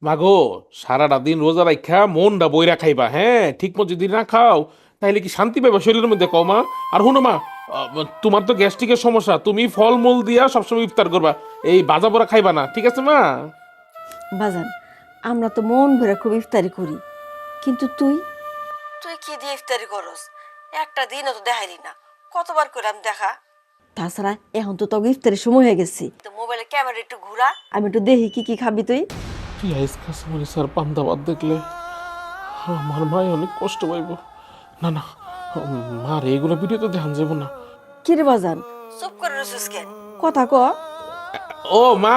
মাগো, সারাটা দিন রোজা রাখা মনটা বইরা খাইবা, হ্যাঁ? ঠিক মতো যদি না খাও তাহলে কি শান্তি পাইবা শরীরের মধ্যে? কও মা। আর হুনো মা, তোমার তো গ্যাস্ট্রিকের সমস্যা, তুমি ফলমূল দিয়া সবসময় ইফতার করবা, এই ভাজা পোড়া খাইবা না, ঠিক আছে মা? বাজান, আমরা তো মন ভরে খুব ইফতারি করি, কিন্তু তুই তুই কি দিয়ে ইফতারি করস? একটা দিনও তো দেখাইলি না। কতবার করলাম দেখা। তাছাড়া এখন তো তোকে ইফতারের সময় হয়ে গেছি, তো মোবাইলে ক্যামেরা একটু ঘুরা, আমি একটু দেখি কি কি খাবি তুই। পেঁয়াজ কাঁচামরিচ আর পান্তা ভাত দেখলে আমার মায় অনেক কষ্ট পাইব। না না, মার এইগুলো ভিডিও তো দেখান যাব না। কি রে বাজান, চুপ করে রসুস কেন? কথা ক। ও মা,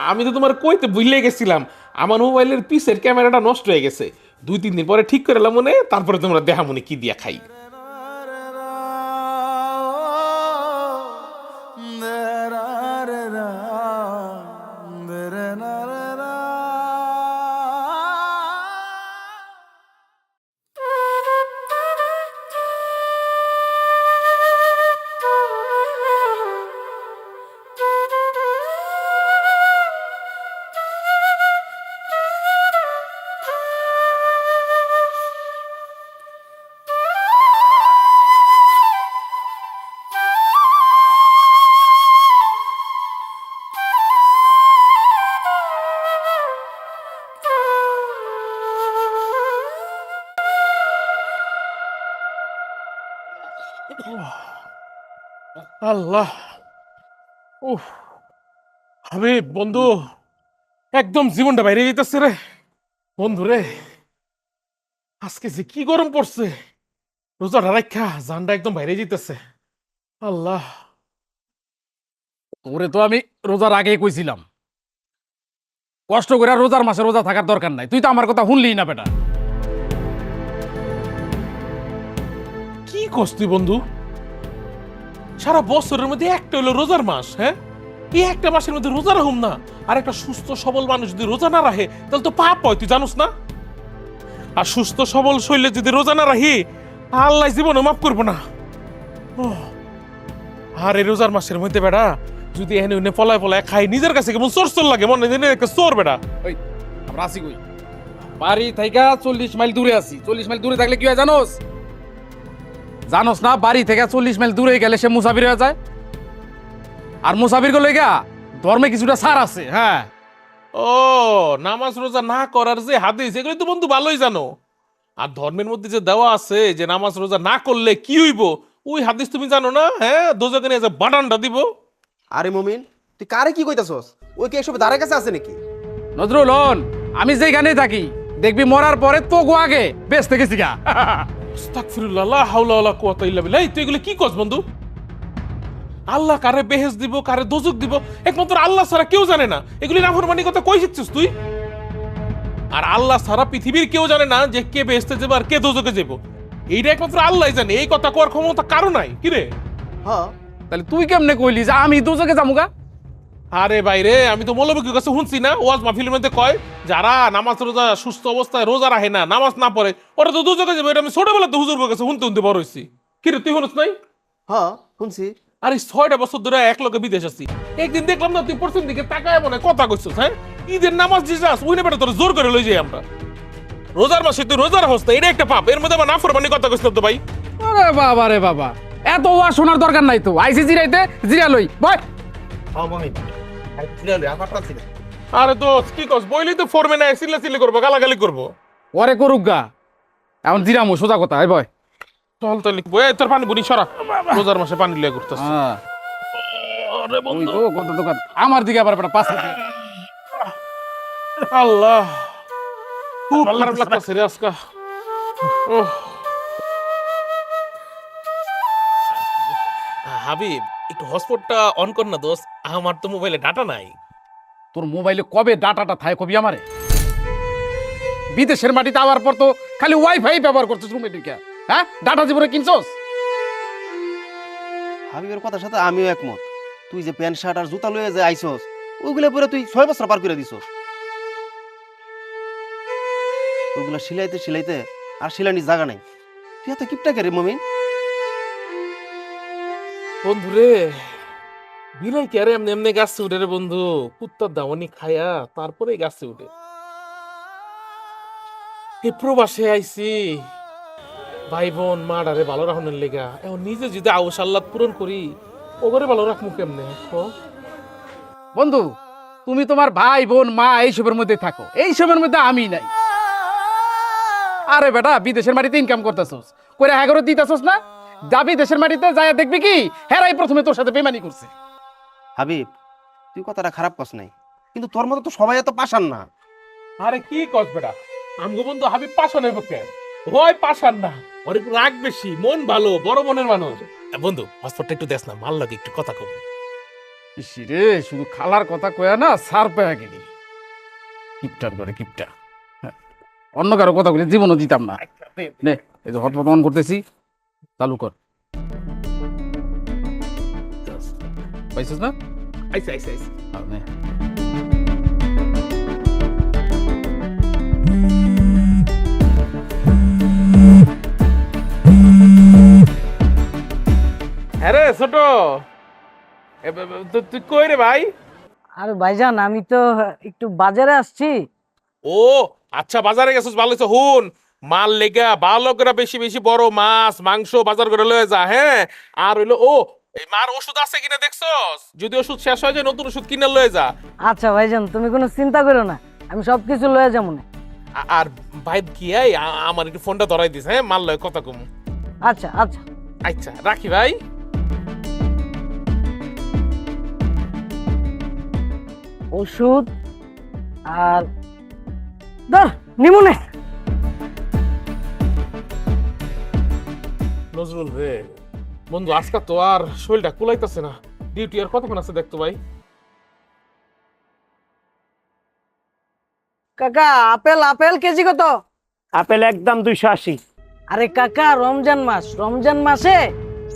আমি তো তোমার কইতে ভুলে গেছিলাম, আমার মোবাইলের পিসের ক্যামেরাটা নষ্ট হয়ে গেছে। 2-3 দিন পরে ঠিক করে এলাম মনে, তারপরে তোমরা দেখা মনে কি দিয়া খাই। আল্লাহ, উফ, হাবিব বন্ধু, একদম জীবনটা বাইরে যেতেছে রে। বন্ধু রে, আজকে যে কি গরম পড়ছে, রোজাটা রাখা জানটা একদম বাইরে যেতেছে। আল্লাহ। তোরে তো আমি রোজার আগেই কইছিলাম, কষ্ট করে আর রোজার মাসে রোজা থাকার দরকার নাই। তুই তো আমার কথা শুনলি না বেটা। কি কস্তি বন্ধু, সারা বছরের মধ্যে একটা হলো রোজার মাস, হ্যাঁ? এই একটা মাসের মধ্যে রোজা রাখুম না, আর একটা সুস্থ সবল মানুষ যদি রোজা না রাখে তাহলে তো পাপ হয়, তুই জানোস না? আর সুস্থ সবল শরীরে যদি রোজা না রাখি, আল্লাহ জীবনে মাফ করবো না। ওহ, আর এই রোজার মাসের মধ্যে বেড়া যদি এনে উনে পলায় পলায় খাই, নিজের কাছে কেমন চোর চোর লাগে, মনে হয় একটা চোর বেড়া। ওই আমরা আছি কই? বাড়ি থেকে 40 মাইল দূরে আছি। 40 মাইল দূরে থাকলে কি হয় জানোস? জানোস না, বাড়ি থেকে 40 মাইল দূরে গেলে সে মুসাফির হয়ে যায়। আর মুসাফির গুলো গা ধর্মে কিছুটা ছাড় আছে। হ্যাঁ, ও, নামাজ রোজা না করার যে হাদিস, এগুলো তো বন্ধু ভালোই জানো। আর ধর্মের মধ্যে যে দেওয়া আছে যে নামাজ রোজা না করলে কি হইব, ওই হাদিস তুমি জানো না? হ্যাঁ, দোজকে নিয়ে যে বাটানটা দিব। আরে মমিন, তুই কারে কি কইতাছস? ওই কি এসব দ্বারের কাছে আছে নাকি? নজরুল হন, আমি যেখানে থাকি দেখবি মরার পরে তো গো আগে বেঁচতে গেছি গা। আস্তাগফিরুল্লাহ, লা হাওলা ওয়ালা কুওয়াতা ইল্লা বিল্লাহ। এই তুই এগুলো কি কস বন্ধু? আল্লাহ কারে বেহেশত দিব, কারে দোজক দিব, একমাত্র আল্লাহ ছাড়া কেউ জানে না। এগুলি নাফরমানি কথা কই শিখছিস তুই? আর আল্লাহ ছাড়া পৃথিবীর কেউ জানে না যে কে বেহেশতে যাবে আর কে দোজকে যাবে। এইটা একমাত্র আল্লাহই জানে। এই কথা কোয়ার ক্ষমতা কারো নাই, কি রে? হ্যাঁ, তাহলে তুই কেমনে কইলি যে আমি দুজকে যামুগা? আরে বাইরে, আমি তো মৌলবীর কাছে শুনছি না, ওয়াজ মাহফিলের মধ্যে কয় যারা নামাজ রোজা সুস্থ অবস্থায় রোজা রাখে না, নামাজ না পড়ে, ওরা তো দুজকে যাবে। এটা আমি ছোটবেলা তো হুজুর কাছে শুনতে শুনতে বড় হইছি। কি রে, তুই শুনছ নাই? হ্যাঁ শুনছি। আরে 6টা বছর ধরে এক লোকে বিদেশ আছি, একদিন দেখলাম না তুই পশ্চিম দিকে তাকায় মনে হয় কথা কইছস, হ্যাঁ? ঈদের নামাজ যে যাস ওই নেবে তোর জোর করে লই যাই আমরা। রোজার মাসে তুই রোজার হস্তা, এটা একটা পাপ, এর মধ্যে আবার নাফরমানি কথা কইছিলাম তো ভাই। আরে বাবা রে বাবা, এত ওয়া শোনার দরকার নাই তো। আইসি জিরাইতে জিরা লই বয়। আরে তো কি কস, বইলি তো ফরমে না, চিল্লা করবো, গালাগালি করবো। ওরে করুক গা, এখন জিরামু সোজা কথা। এই বয়। চল তাহলে বই, তোর পানি বুনি সরা, রোজার মাসে পানি লিয়ে ঘুরতেছ। হ্যাঁ, আরে ওই বন্ধু, তো কত দোকান আমার দিকে আবার বেটা পাঁচ হাতে। আল্লাহ, খুব খারাপ লাগতেছে রে আজকা। ওহ, হাবিব, একটু হটস্পটটা অন কর না দোস্ত, আমার তো মোবাইলে ডাটা নাই। তোর মোবাইলে কবে ডাটাটা থাকে কবি আমারে? বিদেশের মাটিতে আবার পর তো খালি ওয়াইফাই ব্যবহার করছিস রুমে ঢুকে। হ্যাঁ, ডাটা জীবনে কিনছস? হাবিবের কথার সাথে আমিও একমত। তুই যে প্যান্ট শার্ট আর জুতা লয়ে যে আইছস, ওইগুলা পরে তুই 6 বছর পার করে দিছস। ওইগুলা সিলাইতে সিলাইতে আর সিলানি জায়গা নাই। তুই এত কিপটা কে রে মমিন? বন্ধু রে, বিলাই কে আরে এমনি এমনি গাছে উঠে রে বন্ধু, কুত্তার দামনি খায়া তারপরে গাছে উঠে। এই প্রবাসে আইছি ভাই বোন মা ডারে ভালো রাখনের লেগা এখন নিজে যদি আউস আল্লাদ পূরণ করি ওগরে ভালো রাখমু কেমনে বন্ধু তুমি তোমার ভাই বোন মা এইসবের মধ্যে থাকো, এইসবের মধ্যে আমি নাই। আরে বেটা বিদেশের মাটিতে ইনকাম করতেছস, করে এগারো দিতেছস না, যাবি দেশের মাটিতে যায় দেখবি কি হেরাই প্রথমে তোর সাথে বেমানি করছে। হাবিব তুই কথাটা খারাপ কস নাই, কিন্তু তোর মতো তো সবাই এত পাশান না। আরে কি কস বেটা, আমগো বন্ধু হাবিব পাশানের পক্ষে হয় পাশান না, ওর একটু রাগ বেশি, মন ভালো, বড় মনের মানুষ। বন্ধু হসপিটালটা একটু দেখ না, মাল লাগে একটু কথা কব। রে শুধু খালার কথা কয়া না সার পেয়া গেলি কিপটার করে কিপটা। হ্যাঁ, অন্য কারো কথা বলে জীবনও দিতাম না। নে এই যে হটপট অন করতেছি, চালু কর। পাইছিস না? আইসা আইসা আইসা নে। হ্যাঁ রে ছোট, তুই কই রে ভাই? আরে ভাইজান আমি তো একটু বাজারে আসছি। ও আচ্ছা, বাজারে গেছিস, ভালো হইছে। হুন, মাল লেগা ভালো করে বেশি বেশি বড় মাছ মাংস বাজার করে লয়ে যা। হ্যাঁ, আর হইলো এই মার ওষুধ আছে কিনা দেখছস, যদি ওষুধ শেষ হয়ে যায় নতুন ওষুধ কিনে লয়ে যা। আচ্ছা ভাইজান তুমি কোনো চিন্তা করো না, আমি সবকিছু লয়ে যাবো না। আর ভাই কি আমার একটু ফোনটা ধরাই দিস, হ্যাঁ মাল লয় কথা কম। আচ্ছা আচ্ছা আচ্ছা রাখি ভাই। ওষুধ আর ধর নিমুনে। নজরুল রে বন্ধু, আজকে তো আর শরীরটা কুলাইতেছে না, ডিউটি আর কতক্ষণ আছে দেখতো ভাই। কাকা আপেল আপেল কেজি কত? আপেল একদম 280। আরে কাকা রমজান মাস, রমজান মাসে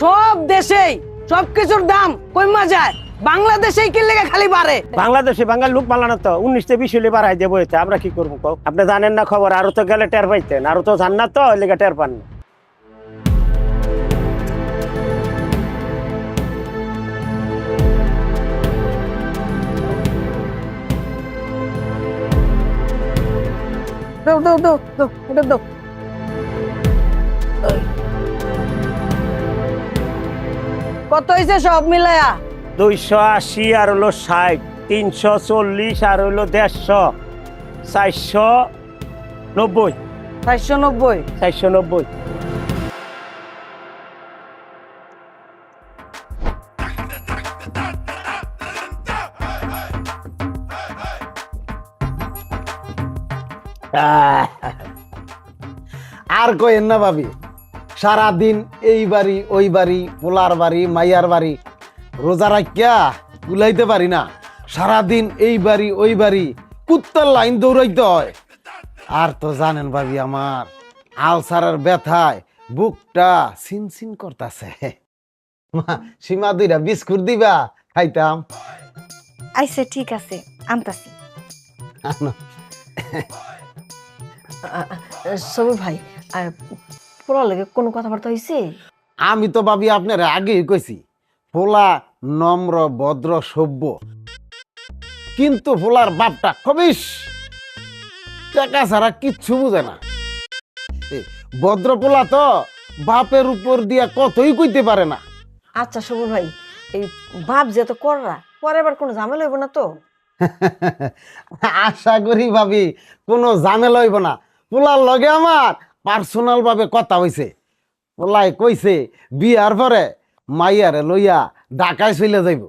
সব দেশেই সবকিছুর দাম কইমা যায়, বাংলাদেশেই কি লেগে খালি বাড়ে। বাংলাদেশে বাঙাল লোক বানানো তো 19-20 হলে বাড়াই দেবো, এতে আমরা কি করবো কও? আপনি জানেন না খবর, আরো তো গেলে টের পাইতেন, আরো তো জান না তো ওই লেগে টের পান না। দাও দাও দাও দাও এটা দাও। কত হয়েছে সব মিলায়া? 280 আর হলো 60, 340 আর হলো 150, 490। 490। 490। আর কইেন না ভাবি, সারাদিন এই বাড়ি ওই বাড়ি, পোলার বাড়ি মাইয়ার বাড়ি, রোজা রাখিয়া কুলাইতে পারি না। সারাদিন এই বাড়ি ওই বাড়ি কুত্তার লাইন দৌড়াইতে হয়। আর তো জানেন ভাবি, আমার আলসারের ব্যথায় বুকটা সিনসিন করতেছে। সীমা 2টা বিস্কুট দিবা, খাইতাম। আইসে ঠিক আছে আনতাছি। সবুর ভাই পোলা লাগে কোনো কথাবার্তা হয়েছে? আমি তো ভাবি আপনার আগেই কইছি, পোলা নম্র ভদ্র সভ্য, কিন্তু পোলার বাপটা খবিস, টাকা ছাড়া কিচ্ছু বুঝে না। ভদ্র পোলা তো বাপের উপর দিয়া কতই কইতে পারে না। আচ্ছা সবুর ভাই, এই বাপ যে তো কররা পরে আবার কোনো ঝামেলা হইব না তো? আশা করি ভাবি কোনো ঝামেলা হইব না। পোলার লগে আমার পার্সোনাল ভাবে কথা হইছে। পোলাই কইছে বিয়ার পরে মাইয়ারে লইয়া ঢাকায় চলে যাইব।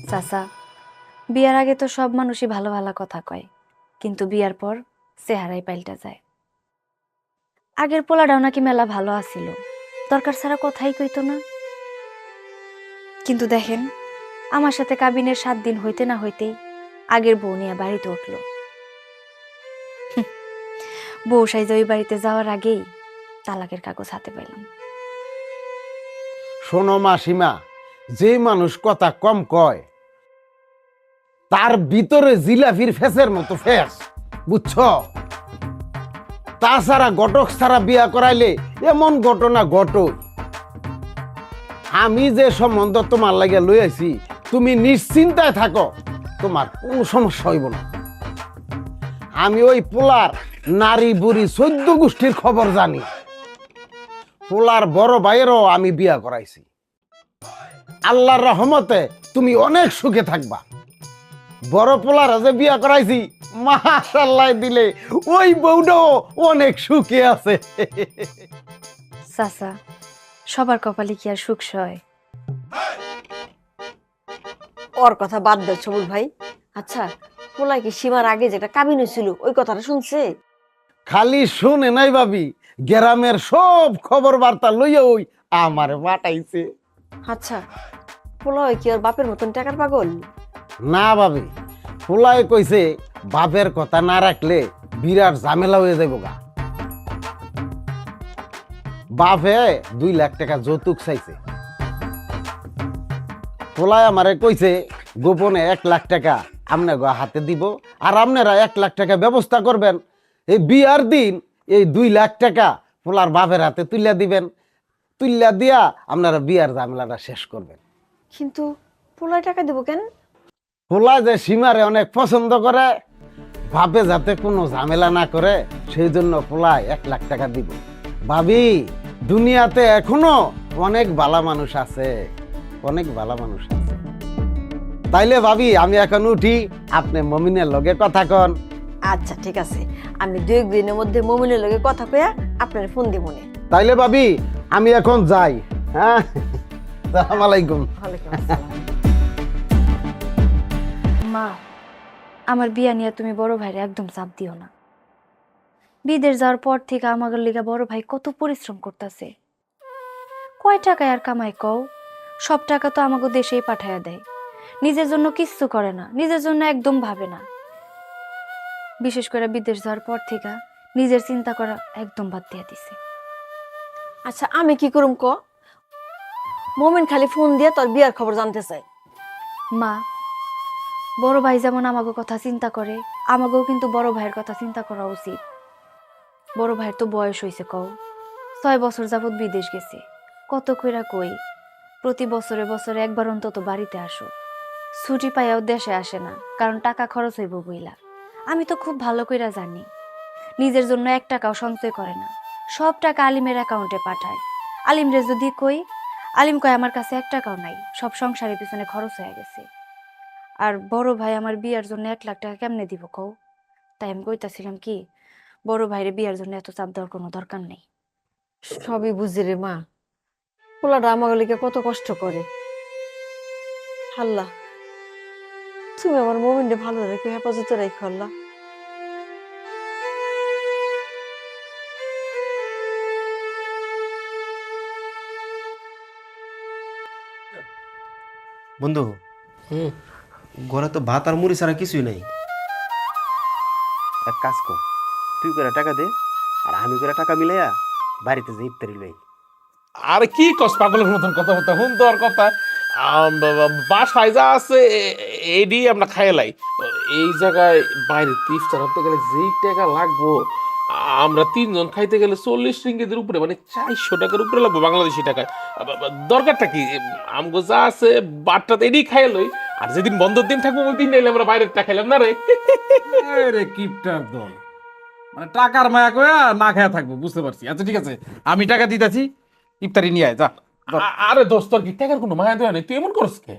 চাচা, বিয়ার আগে তো সব মানুষই ভালো ভালো কথা কয়, কিন্তু বিয়ার পর চেহারাই পাল্টা যায়। আগের পোলাটাও নাকি মেলা ভালো আছিল, দরকার ছাড়া কথাই কইতো না। কিন্তু দেখেন, আমার সাথে কাবিনের 7 দিন হইতে না হইতেই আগের বউ নিয়ে বাড়িতে উঠল। বউ সাইজে ওই বাড়িতে যাওয়ার আগেই তালাকের কাগজ হাতে পেলাম। শোনো মাসিমা, যে মানুষ কথা কম কয় তার ভিতরে জিলাপির ফেসের মতো ফেস, বুঝছো? তাছাড়া ঘটক ছাড়া বিয়া করাইলে এমন ঘটনা ঘটই। আমি যে সম্বন্ধ তোমার লাগে লই আইছি, তুমি নিশ্চিন্তায় থাকো, তোমার কোনো সমস্যা হইব না। আমি ওই পোলার নারী বুড়ি 14 গোষ্ঠীর খবর জানি। পোলার বড় ভাইয়েরও আমি বিয়া করাইছি। আল্লাহর রহমতে তুমি অনেক সুখে থাকবা। বড় পোলার যে বিয়া করাইছি মাশাআল্লাহ দিলে ওই বউটাও অনেক সুখে আছে। চাচা, সবার কপালে কি আর সুখ সয়? ওর কথা বাদ দাও সবুজ ভাই। আচ্ছা, পোলা কি সীমার আগে যেটা কাবিন হয়েছিল ওই কথাটা শুনছে? খালি শুনে নাই ভাবি, গ্রামের সব খবর বার্তা লইয়া ওই আমারে পাঠাইছে। আচ্ছা, পোলা হয় কি ওর বাপের মতন টাকার পাগল? না ভাবি, ফুলাই কইছে বাপের কথা না রাখলে বিরাট ঝামেলা হয়ে যাইব গা। বাপে 2 লাখ টাকা যৌতুক চাইছে। ফুলাই আমারে কইছে গোপনে 1 লাখ টাকা আপনার হাতে দিব, আর আপনারা 1 লাখ টাকা ব্যবস্থা করবেন। এই বিয়ার দিন এই 2 লাখ টাকা ফুলার বাপের হাতে তুইলা দিবেন। তুইলা দিয়া আপনারা বিয়ার ঝামেলাটা শেষ করবেন। কিন্তু পোলায় টাকা দিব কেন? পোলা যে সীমারে অনেক পছন্দ করে, ভাবে যাতে কোনো ঝামেলা না করে, সেই জন্য পোলায় 1 লাখ টাকা দিব। ভাবি, দুনিয়াতে এখনো অনেক ভালো মানুষ আছে, অনেক ভালো মানুষ আছে। তাইলে ভাবি আমি এখন উঠি, আপনি মমিনের লগে কথা কন। আচ্ছা ঠিক আছে, আমি 2-1 দিনের মধ্যে মমিনের লগে কথা কইয়া আপনার ফোন দিব মনে। তাইলে ভাবি আমি এখন যাই। হ্যাঁ, আসসালামু আলাইকুম। ওয়ালাইকুম আসসালাম। মা, আমার বিয়া নিয়ে তুমি বড় ভাইরে একদম চাপ দিও না। বিদেশ যাওয়ার পর থেকে আমাদের লিগা বড় ভাই কত পরিশ্রম করতেছে। কয় টাকায় আর কামাই কও? সব টাকা তো আমাকে দেশেই পাঠাইয়া দেয়। নিজের জন্য কিচ্ছু করে না, নিজের জন্য একদম ভাবে না। বিশেষ করে বিদেশ যাওয়ার পর থেকে নিজের চিন্তা করা একদম বাদ দিয়ে দিছে। আচ্ছা, আমি কি করুম ক? মমিন খালি ফোন দিয়ে তোর বিয়ার খবর জানতে চাই। মা, বড় ভাই যেমন আমাকে কথা চিন্তা করে, আমাকেও কিন্তু বড় ভাইয়ের কথা চিন্তা করা উচিত। বড় ভাইয়ের তো বয়স হয়েছে, কও 6 বছর যাবত বিদেশ গেছে। কত কইরা কই প্রতি বছরে বছরে একবার অন্তত বাড়িতে আসো। ছুটি পাইয়াও দেশে আসে না, কারণ টাকা খরচ হইব বইলা। আমি তো খুব ভালো কইরা জানি, নিজের জন্য 1 টাকাও সঞ্চয় করে না, সব টাকা আলিমের অ্যাকাউন্টে পাঠায়। আলিমরে যদি কই, আলিম কয় আমার কাছে 1 টাকাও নাই, সব সংসারের পিছনে খরচ হয়ে গেছে। আর বড় ভাই আমার বিয়ার জন্য 1 লাখ টাকা কেমনে দিব কও? তাই আমি কইতাছিলাম কি, বড় ভাইরে বিয়ার জন্য এত চাপ দেওয়ার কোনো দরকার নেই। সবই বুঝি রে মা, পোলাটা আমার লিগে কত কষ্ট করে। আল্লাহ, তুমি আমার মমিনকে ভালো রেখে হেফাজতে রেখো আল্লাহ। বন্ধু, ঘরে তো ভাত আর মুড়ি ছাড়া কিছুই নাই। এক কাজ কর, তুই করে টাকা দে আর আমি করে টাকা মিলাইয়া বাড়িতে যে ইফতারি লই। আর কি কস পাগলের মতন কথা বলতে, হুন তোর কথা। বাসায় যা আছে এডি আমরা খাইলাই। এই জায়গায় বাইরে ইফতার হতে গেলে যেই টাকা লাগবো, আমরা 3 জন খাইতে গেলে 40 রিঙ্গিতের উপরে, মানে 400 টাকার উপরে লাগবে বাংলাদেশি টাকায়। দরকারটা কি, আমগো যা আছে বাটটাতে এডি খাই লই। আর যেদিন বন্ধের দিন থাকবো ওই দিন নাইলে আমরা বাইরের টাকা খাইলাম না রে। রে কিপটার দল, মানে টাকার মায়া কয়া না খায়া থাকবো, বুঝতে পারছি। আচ্ছা ঠিক আছে, আমি টাকা দিতেছি, ইফতারি নিয়ে আয় যা। আরে দোস্ত, তোর কি টাকার কোনো মায়া দেওয়া নেই, তুই এমন করস কে?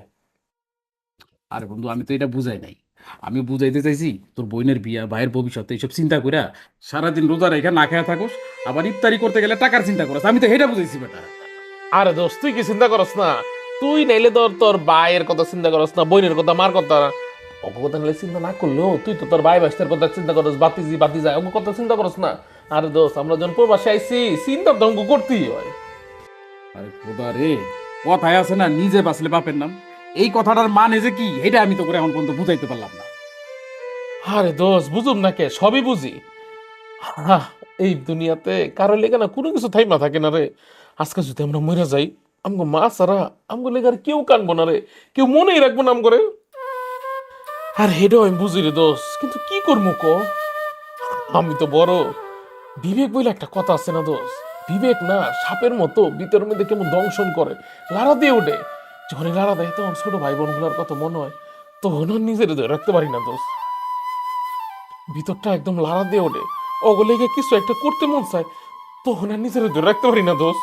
আরে বন্ধু, আমি তো এটা বুঝাই নাই, আমি বুঝাইতে চাইছি তোর বোনের বিয়া, ভাইয়ের ভবিষ্যৎ, এইসব চিন্তা কইরা সারাদিন রোজা রেখে না খায়া থাকোস, আবার ইফতারি করতে গেলে টাকার চিন্তা করস। আমি তো এটা বুঝাইছি বেটা। আরে দোস্ত, তুই কি চিন্তা করস না? তুই নাইলে তোর ভাইয়ের কথা চিন্তা করস না, বোনের কথা, মার কথা, অঙ্ক কথা নাইলে চিন্তা না করলেও তুই তো তোর ভাই বাস্তের কথা চিন্তা করস, বাতি যায়, অঙ্ক কথা চিন্তা করস না। আরে দোস্ত, আমরা যখন প্রবাসে আইছি চিন্তা তো অঙ্ক করতেই হয়। আরে খোদা রে, কথায় আছে না, নিজে বাঁচলে বাপের নাম। এই কথাটার মানে যে কি, এটা আমি তো করে এখন পর্যন্ত বুঝাইতে পারলাম না। আরে দোস্ত, বুঝুম না কে, সবই বুঝি। এই দুনিয়াতে কারো লেগে না কোনো কিছু থাইমা থাকে না রে। আজকে যদি আমরা মরে যাই, আমগো মা ছাড়া আমগো লেগে আর কেউ কানবো না রে, কেউ মনেই রাখবো না আম করে। আর হেডও আমি বুঝি রে দোস্ত, কিন্তু কি করবো ক? আমি তো বড়, বিবেক বলে একটা কথা আছে না দোস্ত, বিবেক না সাপের মতো ভিতরের মধ্যে কেমন দংশন করে, লাড়া দিয়ে ওঠে। যখন লাড়া দেয় তখন ছোট ভাই বোনগুলোর কত মনে হয়, তখন আর নিজের ধরে রাখতে পারি না দোষ, ভিতরটা একদম লাড়া দিয়ে ওঠে, অগলেগে কিছু একটা করতে মন চায়, তখন আর নিজের ধরে রাখতে পারি না দোষ।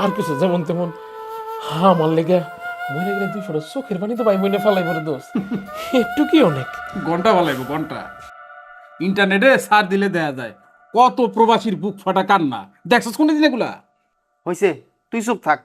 আর কিছু যেমন তেমন আমার লেগে মনে গেলে 200 চোখের পানি তো ভাই মনে ফেলাই পরে দোষ, একটু কি অনেক। ঘন্টা ভালো ঘন্টা ইন্টারনেটে সার দিলে দেয়া যায় কত প্রবাসীর বুক ফাটা কান্না। দেখছস কোন দিন এগুলা? হইছে, তুই চুপ থাক।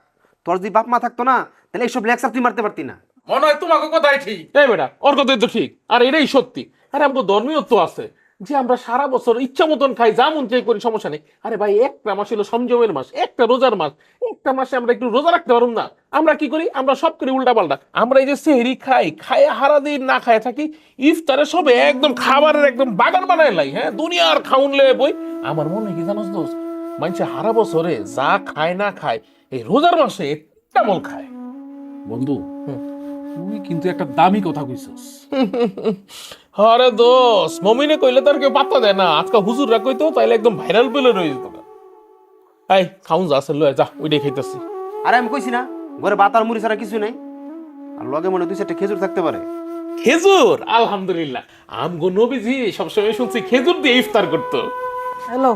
তোর যদি বাপ মা থাকতো না তাহলে এইসব লেকচার তুই মারতে পারতি না। মনে হয় তোমাকে কথাই ঠিক। এই বেটা, ওর কথাই তো ঠিক, আর এটাই সত্যি। আরে আমাকে ধর্মীয় তো আছে যে আমরা সারা বছর ইচ্ছা মতন খাই, যা মন চাই করি, সমস্যা নেই। আরে ভাই, একটা মাস হলো সংযমের মাস, একটা রোজার মাস, একটা মাসে আমরা একটু রোজা রাখতে পারুম না? আমরা কি করি? আমরা সব করি উল্টা পাল্টা। আমরা এই যে সেহরি খাই, খায় হারা দিন না খায় থাকি, ইফতারে সবে একদম খাবারের একদম বাগান বানায় লাই। হ্যাঁ, দুনিয়ার খাউন লে বই। আমার মনে হয় কি জানোস দোস্ত, মানুষে হারা বছরে যা খায় না খায়, এই রোজার মাসে একটা মল খায়। বন্ধু তুই কিন্তু একটা দামি কথা কইছস। আরে দোস, মমিনে কইলে তার কেউ পাত্তা দেয় না। আজকাল হুজুররা কইতো তাইলে একদম ভাইরাল পেলে রয়ে যেত। এই খাউন যা আছে লয়ে যা, ওইটাই খাইতেছি। আরে আমি কইছি না ঘরে ভাত আর মুড়ি ছাড়া কিছু নাই, আর লগে মনে 2-4টা খেজুর থাকতে পারে। খেজুর? আলহামদুলিল্লাহ, আমগো নবীজি সবসময় শুনছি খেজুর দিয়ে ইফতার করতো। হ্যালো,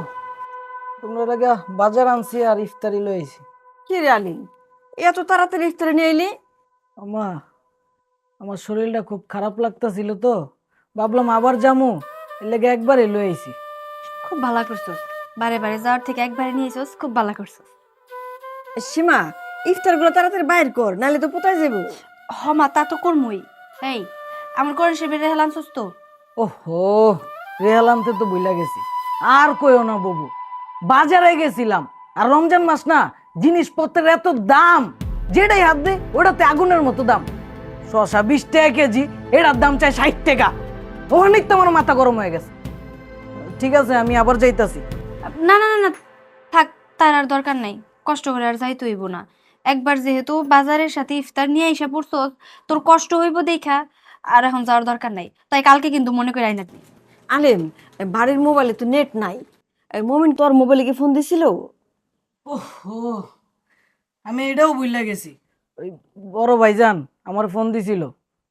তোমরা আগে বাজার আনছি আর ইফতারি লইছি। কি রে আলিম, এত তাড়াতাড়ি ইফতারে নিয়ে এলি? আমা, আমার শরীরটা খুব খারাপ লাগতাছিল তো ভাবলাম আবার যামু, এর লেগে একবারে লইছি। খুব ভালো করছস, বারে বারে যাওয়ার থেকে একবারে নিয়েছস, খুব ভালো করছস। সীমা, ইফতার গুলো তাড়াতাড়ি বাইর কর, নাহলে তো কোথায় যাবো। হমা তা তো করমই। এই আমার কোরআন শরীফের রেহাল আনছস তো? ওহো, রেহাল আনতে তো বইলা গেছি। আর কইও না বাবু, বাজারে গেছিলাম, আর রমজান মাস না, জিনিসপত্রের এত দাম, যেটাই হাত দে ওটাতে আগুনের মতো দাম। শসা 20 টাকা কেজি, এটার দাম চাই 60 টাকা। অনেক তো আমার মাথা গরম হয়ে গেছে। ঠিক আছে, আমি আবার যাইতাছি। না না না না, থাক, তার আর দরকার নাই, কষ্ট করে আর যাইতে হইব না। একবার যেহেতু বাজারের সাথে ইফতার নিয়ে আইসা পড়ছস, তোর কষ্ট হইব দেখা আর এখন যাওয়ার দরকার নাই। তাই কালকে কিন্তু মনে করে আইনা দিই। আলিম, বাড়ির মোবাইলে তো নেট নাই। মমিন তোর মোবাইলে কি ফোন দিছিল? ওহো, আমি এটাও ভুলে গেছি। ওই বড় ভাইজান আমার ফোন দিছিল,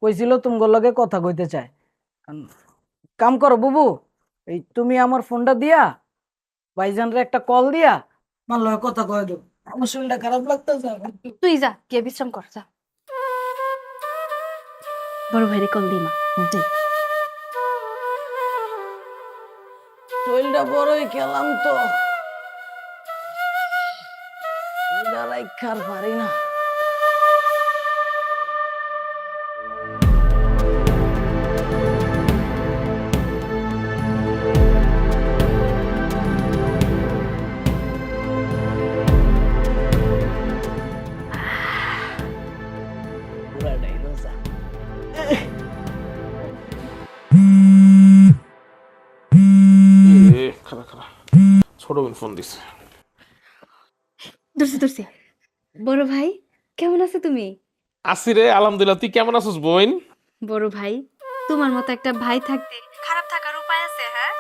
কইছিল তোমার লগে কথা কইতে চায়। কাম করো বুবু, এই তুমি আমার ফোনটা দিয়া ভাইজানরে একটা কল দিয়া আমার লগে কথা কয়ে দাও। আমার শরীরটা খারাপ লাগতেছে। তুই যা, গিয়ে বিশ্রাম কর, যা। বড় ভাইরে কল দি মা, দে। শরীরটা বড়ই খেলাম তো, দাঁড়াই খার পারি না। খারা খারা, ছোট বোন ফোন দিছে। ধরছি ধরছি। বড় ভাই, কেমন আছো তুমি? আসি রে, আলহামদুলিল্লাহ। তুই কেমন আছিস বোন? বড় ভাই, তোমার মতো একটা ভাই থাকতে খারাপ থাকার উপায় আছে? হ্যাঁ,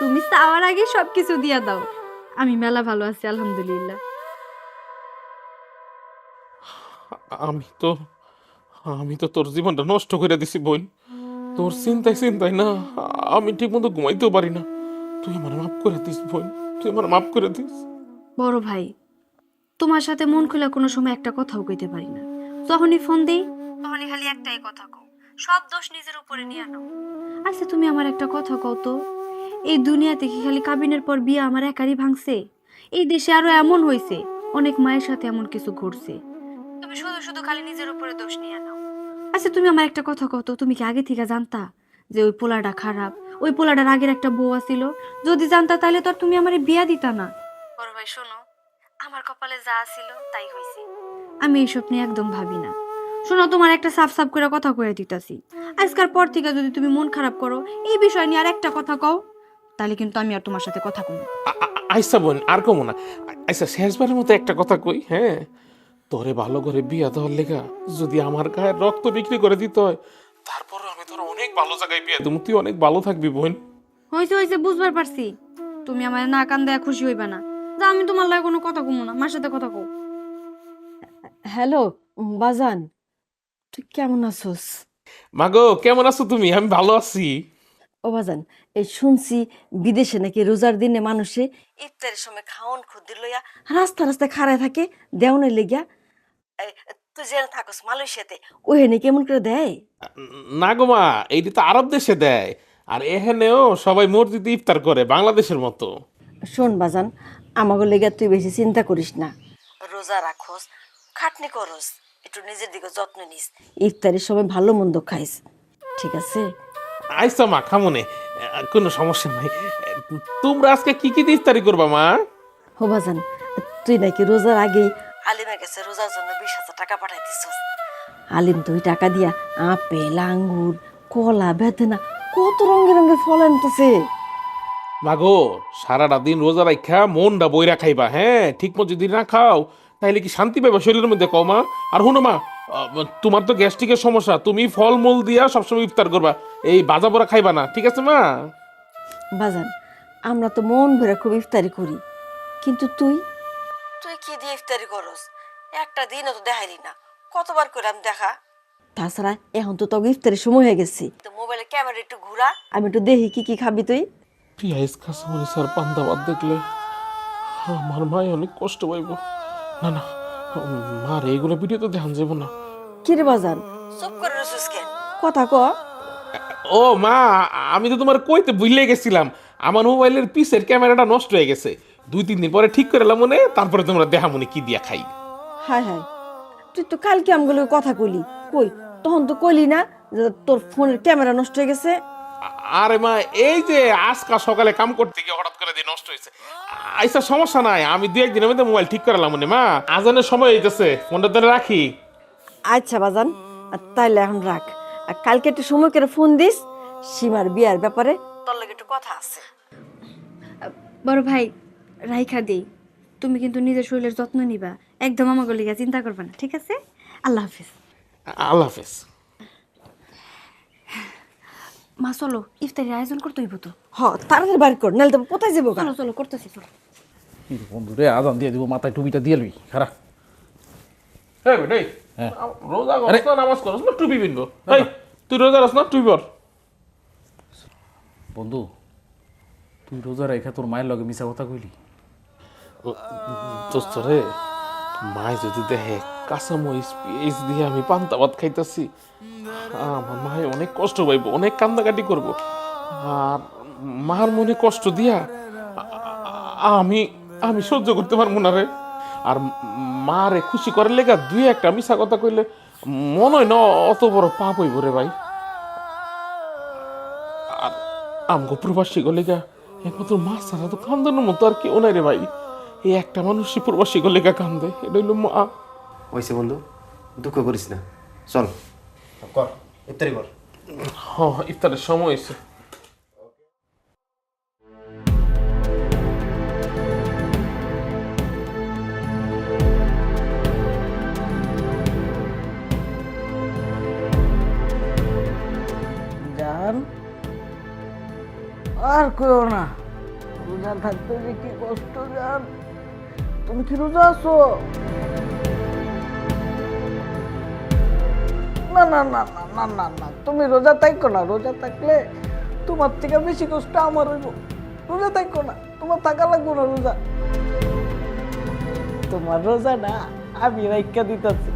তুমি চাওয়ার আগে সবকিছু দিয়া দাও। আমি মেলা ভালো আছি, আলহামদুলিল্লাহ। আমি তো তোর জীবনটা নষ্ট করে দিছি বোন। তোর চিন্তায় চিন্তায় না আমি ঠিক মতো ঘুমাইতেও পারি না। তুই আমার মাফ করে দিস বোন, তুই আমার মাফ করে দিস। বড় ভাই, তোমার সাথে মন খুলে কোনো সময় একটা কথাও কইতে পারি না। যখনই ফোন দেই তখনই খালি একটাই কথা কও, সব দোষ নিজের উপরে নিয়ে নাও। আচ্ছা তুমি আমার একটা কথা কও তো, এই দুনিয়াতে কি খালি কাবিনের পর বিয়ে আমার একারই ভাঙছে? এই দেশে আরো এমন হয়েছে, অনেক মায়ের সাথে এমন কিছু ঘটছে। তুমি শুধু শুধু খালি নিজের উপরে দোষ নিয়ে নাও। আচ্ছা তুমি আমার একটা কথা কও তো, তুমি কি আগে থেকে জানতা যে ওই পোলাটা খারাপ? ওই পোলাটার আগের একটা বউ আছিল, যদি জানতা তাহলে তো আর তুমি আমারে বিয়া দিতা না। বড় ভাই শোনো, আমার কপালে যা ছিল তাই হইছে, আমি এইসব নিয়ে একদম ভাবি না। শোনো, তোমার একটা সাফ সাফ করে কথা কয়ে দিতাছি, আজকাল পর থেকে যদি তুমি মন খারাপ করো এই বিষয় নিয়ে আর একটা কথা কও, তাহলে কিন্তু আমি আর তোমার সাথে কথা কম। আইসা বোন, আর কমো না। আইসা শেষবারের মতো একটা কথা কই। হ্যাঁ, তোরে ভালো করে বিয়া দেওয়ার লেগা যদি আমার গায়ের রক্ত বিক্রি করে দিতে হয়, তারপরে আমি তোর অনেক ভালো জায়গায় বিয়া দেবো, তুই অনেক ভালো থাকবি বোন। হয়েছে হয়েছে, বুঝবার পারছি। তুমি আমার না কান দেয়া খুশি হইবা না, যা আমি তোমার লাগে কোনো কথা কমো না, মার সাথে কথা কও। হ্যালো বাজান, তুই কেমন আছোস? মাগো কেমন আছো তুমি? আমি ভালো আছি। ও বাজান, এই শুনছি বিদেশে নাকি রোজার দিনে মানুষে ইফতারের সময় খাওন খুদ্দি লইয়া রাস্তা রাস্তায় খাড়ায় থাকে দেওয়ানের লেগিয়া। এই, তুই যেন থাকস মালয়েশিয়াতে, ওহেনে কেমন করে দেয়? না গো মা, এইটি তো আরব দেশে দেয়, আর এখানেও সবাই মসজিদে ইফতার করে বাংলাদেশের মতো। শোন বাজান, আমাকে লেগে তুই বেশি চিন্তা করিস না। রোজা রাখোস, খাটনি করস, একটু নিজের দিকে যত্ন নিস, ইফতারের সময় ভালো মন্দ খাইস, ঠিক আছে? আইসা মা খামনে, কোনো সমস্যা নাই। তোমরা আজকে কি কি দিয়ে ইফতারি করবা মা? হো বাজান, তুই নাকি রোজার আগেই আলিমের কাছে রোজার জন্য 20,000 টাকা পাঠাই দিছস। আলিম তুই টাকা দিয়া আপেল, আঙ্গুর, কলা, বেদানা কত রঙের রঙের ফল আনতেছে। মাগো সারাটা দিন রোজা রাখা মনটা বইরা খাইবা, হ্যাঁ ঠিক মতো যদি না খাও তাহলে কি শান্তি পাইবা শরীরের মধ্যে কও মা? আর হুনো মা, তোমার তো গ্যাস্ট্রিকের সমস্যা, তুমি ফলমূল দিয়া সবসময় ইফতার করবা, এই বাজা পোড়া খাইবা না, ঠিক আছে মা? বাজান, আমরা তো মন ভরে খুব ইফতারি করি, কিন্তু তুই তুই কি দিয়ে ইফতারি করস? একটা দিনও তো দেখাইলি না, কতবার করলাম দেখা। তাছাড়া এখন তো তোকে ইফতারের সময় হয়ে গেছে, তো মোবাইলে ক্যামেরা একটু ঘুরা, আমি একটু দেখি কি কি খাবি তুই। পিয়াজ কাঁচামরিচ আর পান্তা ভাত দেখলে আমার মায় অনেক কষ্ট পাইব। না না, মার এইগুলো ভিডিও তো দেখান যাব না। কি রে বাজান, চুপ করে রসুস কেন? কথা ক। ও মা, আমি তো তোমার কইতে ভুলে গেছিলাম, আমার মোবাইলের পিসের ক্যামেরাটা নষ্ট হয়ে গেছে, 2-3 দিন পরে ঠিক করে এলাম মনে, তারপরে তোমরা দেখা মনে কি দিয়া খাই। হায় হায়, তুই তো কালকে আমগুলো কথা কইলি, কই তখন তো কইলি না যে তোর ফোনের ক্যামেরা নষ্ট হয়ে গেছে? আরে মা, এই যে আজকা সকালে কাম করতে গিয়ে হঠাৎ করে দিয়ে নষ্ট হয়েছে। আইসা সমস্যা নাই, আমি 2-1 দিনের মধ্যে মোবাইল ঠিক করে এলাম মনে। মা আজানের সময় হইতেছে, ফোনটা ধরে রাখি। আচ্ছা বাজান, আর তাইলে এখন রাখ, আর কালকে একটু সময় করে ফোন দিস, সীমার বিয়ার ব্যাপারে তোর লগে একটু কথা আছে। বড় ভাই, রাইখা দেই, তুমি কিন্তু নিজের শরীরের যত্ন নিবা, একদম আমাকে লিগা চিন্তা করবে না, ঠিক আছে? আল্লাহ হাফিজ। আল্লাহ হাফেজ। মা চলো, ইফতারির আয়োজন করতে হইব তো। হ, তাড়াতাড়ি বাড়ি কর, নাহলে তো কোথায় যাবো? চলো চলো, করতেছি, চলো। বন্ধু রে, আজান দিয়ে দিব, মাথায় টুপিটা দিয়ে লই খারাপ। হ্যাঁ বেটাই, হ্যাঁ। রোজা করছ না, নামাজ করছ না, টুপি পিনবো। এই তুই রোজা রাখ না, টুপি পর। বন্ধু, তুই রোজা রেখা তোর মায়ের লগে মিছা কথা কইলি? দোস্ত রে, মায় যদি দেখে কাঁচামরিচ পেঁয়াজ দিয়ে আমি পান্তা ভাত খাইতেছি, আমার মায় অনেক কষ্ট পাইব, অনেক কান্দাকাটি করব, আর মার মনে কষ্ট দিয়া আমি আমি সহ্য করতে পারবো না রে। আর মারে খুশি করার লেগা 2-1টা মিছা কথা কইলে মনে হয় না অত বড় পাপ হইব রে ভাই। আর আমগো প্রবাসী গলেগা একমাত্র মা ছাড়া তো কান্দানোর মতো আর কেউ নাই রে ভাই। এই একটা মানুষই প্রবাসী গলেগা কান্দে, এটা হইলো মা। হয়েছে বন্ধু, দুঃখ করিস না, চল কর ইফতারি কর। হ, ইফতারের সময় হয়েছে। জান, আর কইও না, রোজা থাকতে যে কি কষ্ট জান। তুমি কি রোজা আছো? না না না না না না না, তুমি রোজা থাকো না, রোজা থাকলে তোমার থেকে বেশি কষ্ট আমার হইব। রোজা থাকো না, তোমার থাকা লাগবো না রোজা, তোমার রোজা না আমি রাইখা দিতেছি।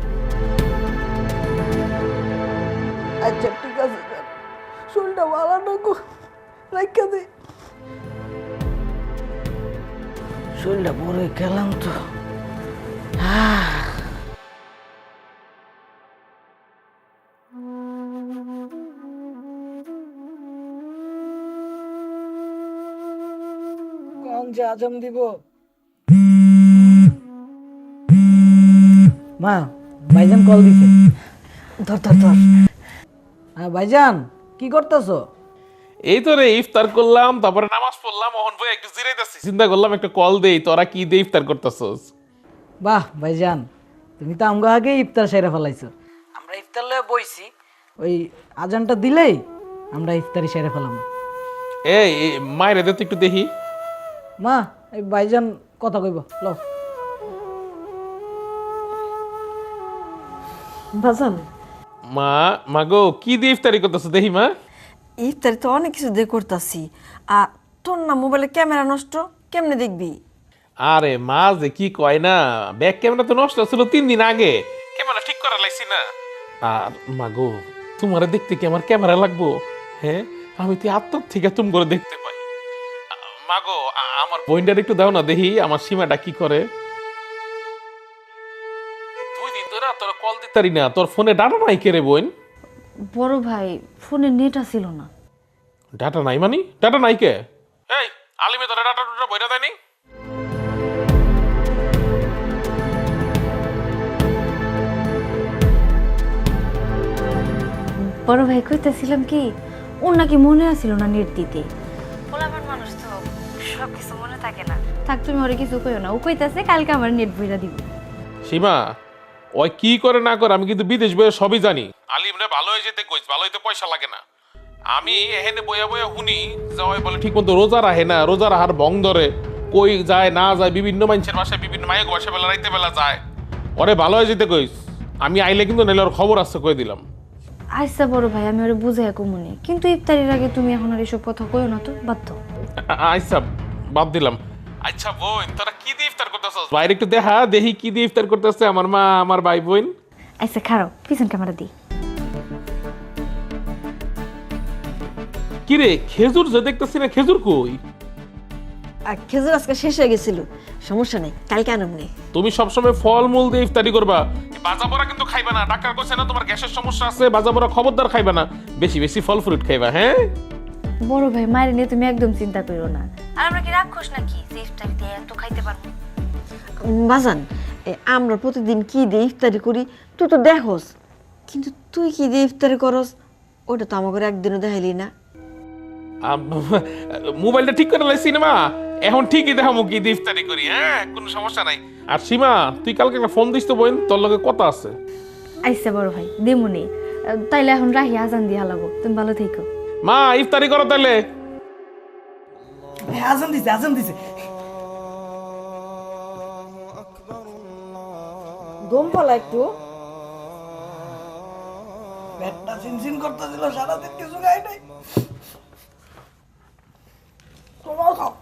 আচ্ছা ঠিক আছে, শরীরটা ভালো না গো, রাইখা দে। শরীরটা পরে গেলাম তো। কখন যে আজান দিব? মা, ভাইজান কল দিছে। ধর ধর ধর। হ্যাঁ ভাইজান, কি করতেছো? এই তো রে ইফতার করলাম, তারপরে নামাজ পড়লাম, ওহন বই একটু জিরাইতেছি, চিন্তা করলাম একটা কল দেই, তোরা কি দিয়ে ইফতার করতেছস? বাহ ভাইজান, তুমি তো আমগো আগে ইফতার সেরে ফেলাইছো। আমরা ইফতার লয়ে বইছি, ওই আজানটা দিলেই আমরা ইফতারি সেরে ফেলাম। এই মায়ের দে তো একটু দেখি। মা, এই ভাইজান কথা কইব, লো। বাজান, মা মাগো কি দিয়ে ইফতারি করতেছো দেখি মা। ইফতারি তো অনেক কিছু দিয়ে করতেছি। আর তোর না মোবাইলে ক্যামেরা নষ্ট, কেমনে দেখবি? আরে মা যে কি কয় না, ব্যাক ক্যামেরা তো নষ্ট ছিল 3 দিন আগে, ক্যামেরা ঠিক করা লাগছি না। আর মাগো তোমারে দেখতে কি আমার ক্যামেরা লাগবো? হ্যাঁ, আমি তো আত্মার থেকে তুমি করে দেখতে পাই। মাগো আমার বোনটার একটু দাও না দেখি আমার সীমাটা কি করে। 2 দিন ধরে তোর কল দিতারি না, তোর ফোনে ডাটা নাই কে রে বোন? বড় ভাই ফোনে নেট ছিল না। ডাটা নাই মানে? ডাটা নাই কে? এই আলিমে তোর ডাটা টুটা বইরা দেয়নি? বড় ভাই কইতেছিলাম কি, ওর নাকি মনে আছিল না নেট দিতে। পোলাপান মানুষ তো সব কিছু মনে থাকে না। থাক তুমি ওরে কিছু কইও না, ও কইতাছে কালকে আমার নেট বইরা দিব। সীমা ওই কি করে না করে আমি কিন্তু বিদেশ বইয়ে সবই জানি। আলিম রে ভালো হয়ে যেতে কইস, ভালো হইতে পয়সা লাগে না। আমি এখানে বইয়া বইয়া শুনি যে ওই বলে ঠিক মতো রোজা রাখে না, রোজা রাখার ভং ধরে, কই যায় না যায়, বিভিন্ন মানুষের বাসায় বিভিন্ন মায়ের বাসায় বেলা রাইতে বেলা যায়। ওরে ভালো হয়ে যেতে কইস, আমি আইলে কিন্তু নাইলে ওর খবর আসছে কই দিলাম। আচ্ছা বড় ভাই, আমি ওরে বুঝাই কমুনি, কিন্তু ইফতারির আগে তুমি এখন আর এসব কথা কইও না তো, বাদ দাও। আচ্ছা বাদ দিলাম। আচ্ছা বোন তোরা কি দিয়ে ইফতার করতেছস? বাইরে একটু দেখা দেখি কি দিয়ে ইফতার করতেছে আমার মা আমার ভাই বোন। আচ্ছা খারাপ, পিছন ক্যামেরা দিই। কি রে খেজুর যে দেখতেছি না, খেজুর কই? আর খেজুর আজকে শেষ হয়ে গেছিল, সমস্যা নেই, কালকে আনব নে। তুমি সবসময় ফলমূল দিয়ে ইফতারি করবা, বাজা বড়া কিন্তু খাইবা না। ডাক্তার কইছে না তোমার গ্যাসের সমস্যা আছে, বাজা বড়া খবরদার খাইবা না, বেশি বেশি ফল ফ্রুট খাইবা। হ্যাঁ বড় ভাই মায়ের নিয়ে তুমি একদম চিন্তা করো না। আর আমরা কি রাক্ষস নাকি যে ইফতারি দিয়ে এত খাইতে পারবো? বাজান আমরা প্রতিদিন কি দিয়ে ইফতারি করি তুই তো দেখোস, কিন্তু তুই কি দিয়ে ইফতারি করস ওটা তো আমাকে একদিনও দেখাইলি না। মোবাইলটা ঠিক করে লাই সিনেমা, এখন ঠিকই দেখামো কি দিয়ে ইফতারি করি। হ্যাঁ কোনো সমস্যা নাই। আর সীমা তুই কালকে একটা ফোন দিস তো বোন, তোর লগে কথা আছে। আইসা বড় ভাই দেমুনি, তাইলে এখন রাহি আজান দিয়ে হালাবো, তুমি ভালো থেকো। মা ইফতারি করো তাহলে। আজান দিছে, আজান দিছে। দম পালা একটু, পেটটা চিনচিন করতেছিল, সারাদিন কিছু খাই নাই। তোমার খাও।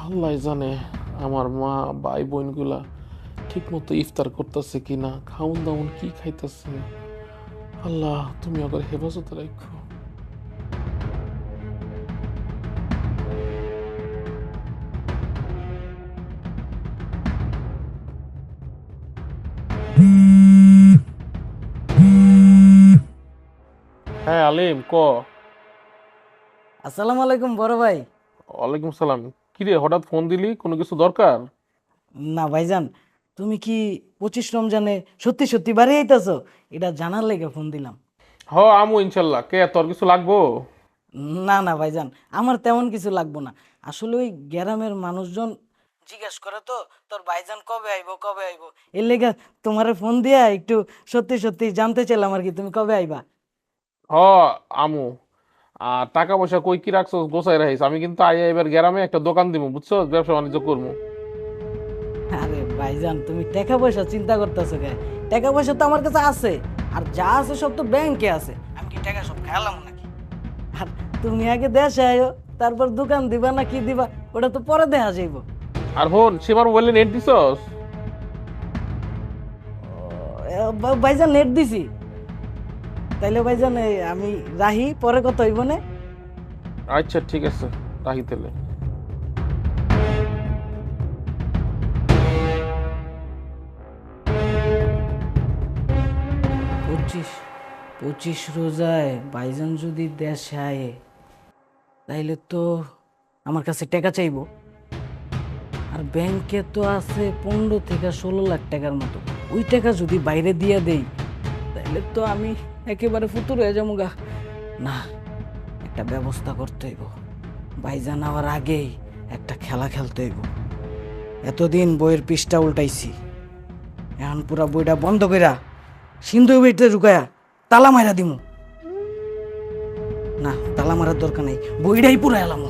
আল্লাহ জানে আমার মা ভাই বোনগুলা ঠিক মতো ইফতার করতেছে কিনা, খাউন দাউন কি খাইতেছে। আল্লাহ তুমি ওদের হেফাজতে রাখো। হ্যাঁ আলিম ক। আসসালামু আলাইকুম বড় ভাই। ওয়ালাইকুম সালাম। কিরে হঠাৎ ফোন দিলি, কোনো কিছু দরকার? না ভাইজান, তুমি কি 25 রমজানে সত্যি সত্যি বাড়ি আইতাছো এটা জানার লেগে ফোন দিলাম। হ আমু ইনশাল্লাহ। কে তোর কিছু লাগবো? না না ভাইজান, আমার তেমন কিছু লাগবো না। আসলে ওই গ্রামের মানুষজন জিজ্ঞাসা করে তো তোর ভাইজান কবে আইবো কবে আইবো, এর লেগে তোমারে ফোন দিয়া একটু সত্যি সত্যি জানতে চাইলাম আর কি, তুমি কবে আইবা। হ আমু। আর টাকা পয়সা কই কি রাখছো গোছাই রাখিস। আমি কিন্তু আইয়া এবার গ্রামে একটা দোকান দিব, বুঝছো, ব্যবসা বাণিজ্য করবো। আরে ভাইজান তুমি টাকা পয়সা চিন্তা করতেছো কে? টাকা পয়সা তো আমার কাছে আছে, আর যা আছে সব তো ব্যাংকে আছে। আমি কি টাকা সব খেলাম নাকি? আর তুমি আগে দেশে আয়ো, তারপর দোকান দিবা না কি দিবা ওটা তো পরে দেখা যাইব। আর হন সীমার মোবাইলে নেট দিছস? ভাইজান নেট দিছি। তাইলে ভাইজান আমি রাহি, পরে কত হইব না? আচ্ছা ঠিক আছে রাখি তাহলে। পঁচিশ রোজায় ভাইজান যদি দেশে আয়ে তাইলে তো আমার কাছে টাকা চাইবো, আর ব্যাংকে তো আছে 15 থেকে 16 লাখ টাকার মতো। ওই টাকা যদি বাইরে দিয়ে দেই তাইলে তো আমি একেবারে ফুতুর হয়ে যাবো গা। না, একটা ব্যবস্থা করতে হইব। ভাইজান আওয়ার আগেই একটা খেলা খেলতে হইব। এতদিন বইয়ের পৃষ্ঠা উল্টাইছি, এখন পুরা বইটা বন্ধ কইরা সিন্ধু বেটে ঢুকায়া তালা মারা দিমু। না, তালা মারার দরকার নাই, বইটাই পুরা এলাম।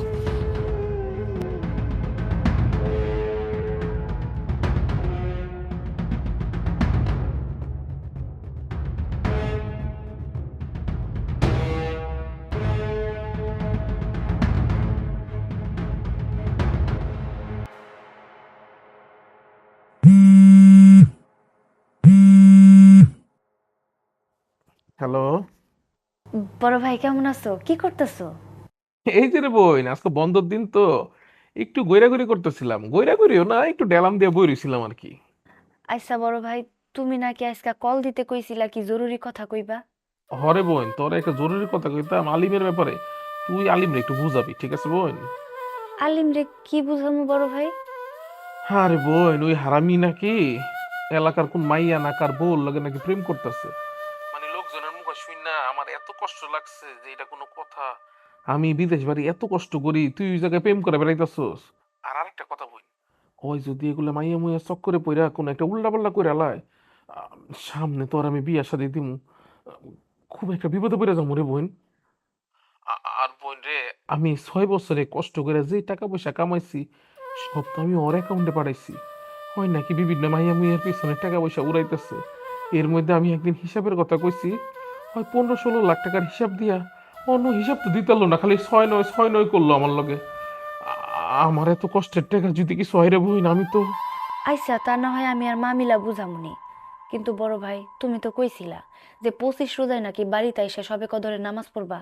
হ্যালো, বড় ভাই কেমন আছো? কি করতেছো? এই যে রে বোন, আজকে বন্ধর দিন তো একটু গৈরাগৈরি করতেছিলাম। গৈরাগৈরিও না, একটু ডেলাম দিয়ে বই রইছিলাম আর কি। আচ্ছা বড় ভাই, তুমি নাকি আজকে কল দিতে কইছিলা, কি জরুরি কথা কইবা? হরে বোন, তোর একটা জরুরি কথা কইতাম আলিমের ব্যাপারে। তুই আলিমরে একটু বুঝাবি, ঠিক আছে বোন? আলিম রে কি বুঝামু বড় ভাই? আরে বোন, ওই হারামি নাকি এলাকার কোন মাইয়া নাকার বউর লগে নাকি প্রেম করতেছে। মানে লোকজনের মুখে শুন না আমার এত কষ্ট লাগছে যে এটা কোনো কথা। আমি বিদেশ বাড়ি এত কষ্ট করি, তুই ওই জায়গায় প্রেম করে বেড়াইতেছস। আর আরেকটা কথা বোন, ওই যদি এগুলো মাইয়া মুইয়া চক্করে পইরা কোন একটা উল্টা পাল্টা কইরা লায়, সামনে তো আর আমি বিয়া শাদী দিমু, খুব একটা বিপদে পড়ে যাবো রে বোন। আর বোন রে, আমি 6 বছরে কষ্ট করে যে টাকা পয়সা কামাইছি সব তো আমি ওর অ্যাকাউন্টে পাঠাইছি। হয় নাকি বিভিন্ন মাইয়া মুইয়ার পিছনে টাকা পয়সা উড়াইতেছে। এর মধ্যে আমি একদিন হিসাবের কথা কইছি, হয় 15-16 লাখ টাকার হিসাব দিয়া অন্য হিসাব তো দিতে পারলো না, খালি 6-9 করলো আমার লগে। আমার এত কষ্টের টাকা যদি কিছু হয় রে বোন, আমি তো আচ্ছা তা না হয় আমি আর মামিলা বুঝামুনি, কিন্তু বড় ভাই তুমি তো কইছিলা যে 25 রোজায় নাকি বাড়িতে এসে সবে কদরে নামাজ পড়বা।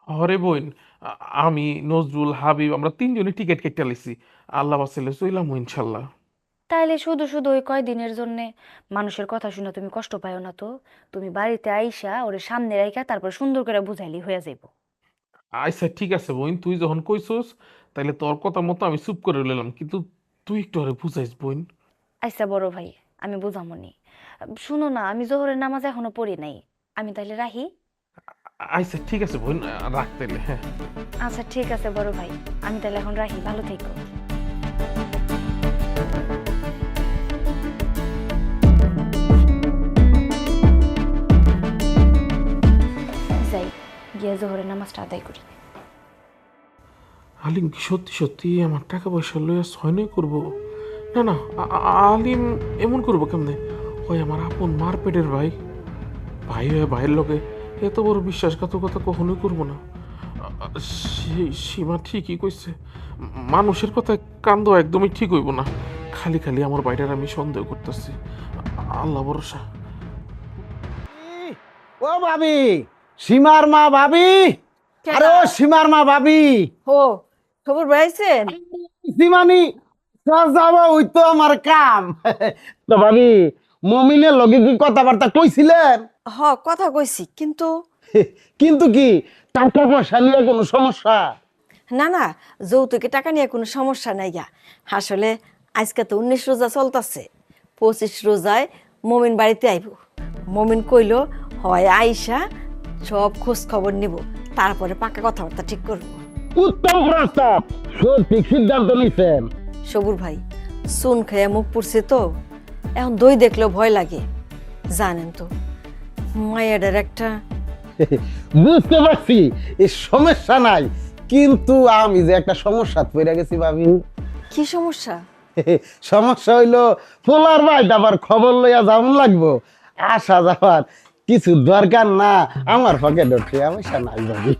হরে বোন, আমি নজরুল হাবিব আমরা 3জনই টিকিট কেটে লাইছি। আল্লাহ বাঁচাইলে চইলাম ইনশাল্লাহ। তাইলে শুধু শুধু ওই কয়দিনের জন্যে মানুষের কথা শুনে তুমি কষ্ট পাও না তো। তুমি বাড়িতে আইসা ওরে সামনে রাইখা তারপর সুন্দর করে বুঝাইলি হয়ে যাইব। আচ্ছা ঠিক আছে বোন, তুই যখন কইছস তাইলে তোর কথা মতো আমি চুপ করে রইলাম, কিন্তু তুই একটু আরে বুঝাইস বোন। আচ্ছা বড় ভাই, আমি বুঝামুনি। শুনো না, আমি জোহরের নামাজ এখনো পড়ি নাই, আমি তাইলে রাহি। আচ্ছা ঠিক আছে বোন, রাখ তাইলে। হ্যাঁ আচ্ছা ঠিক আছে বড় ভাই, আমি তাহলে এখন রাহি, ভালো থেকো। যাই গিয়ে জোহরের নামাজটা আদায় করি। আলিম কি সত্যি সত্যি আমার টাকা পয়সা লইয়া 6-9 করবো? না না, আলিম এমন করবো কেমনে? হয় আমার আপন মার পেটের ভাই, ভাই হয়ে ভাইয়ের লগে এত বড় বিশ্বাসঘাতকতা কখনোই করবো না। সীমা ঠিকই কইছে, মানুষের কথায় কান দেওয়া একদমই ঠিক হইব না। খালি খালি আমার বাইরের আমি সন্দেহ করতেছি। আল্লাহ ভরসা। ও ভাবি, সীমার মা ভাবি, আরে ও সীমার মা ভাবি। ও খবর পাইছেন? সীমানি যাবো, ওই তো আমার কাম। তো ভাবি, মমিনের লগে কি কথাবার্তা কইছিলেন? হ কথা কইছি, কিন্তু কিন্তু কি টাকা পয়সা নিয়ে কোনো সমস্যা? না না, যৌতুকে টাকা নিয়ে কোনো সমস্যা নাই গা। আসলে আজকে তো 19 রোজা চলতেছে, 25 রোজায় মমিন বাড়িতে আইব। মমিন কইল হয় আইসা সব খোঁজ খবর নিব, তারপরে পাকা কথাবার্তা ঠিক করব। উত্তম প্রস্তাব, সঠিক সিদ্ধান্ত নিছেন। সবুর ভাই, চুন খেয়ে মুখ পুড়ছে তো, এখন দই দেখলেও ভয় লাগে। জানেন তো মায়ের একটা বুঝতে পারছি, এই সমস্যা নাই, কিন্তু আমি যে একটা সমস্যা পড়ে গেছি ভাবি। কি সমস্যা? সমস্যা হইলো পোলার ভাই আবার খবর লইয়া যাওন লাগবো, আসা যাওয়ার কিছু দরকার না, আমার পকেটে পয়সা নাই ভাবি।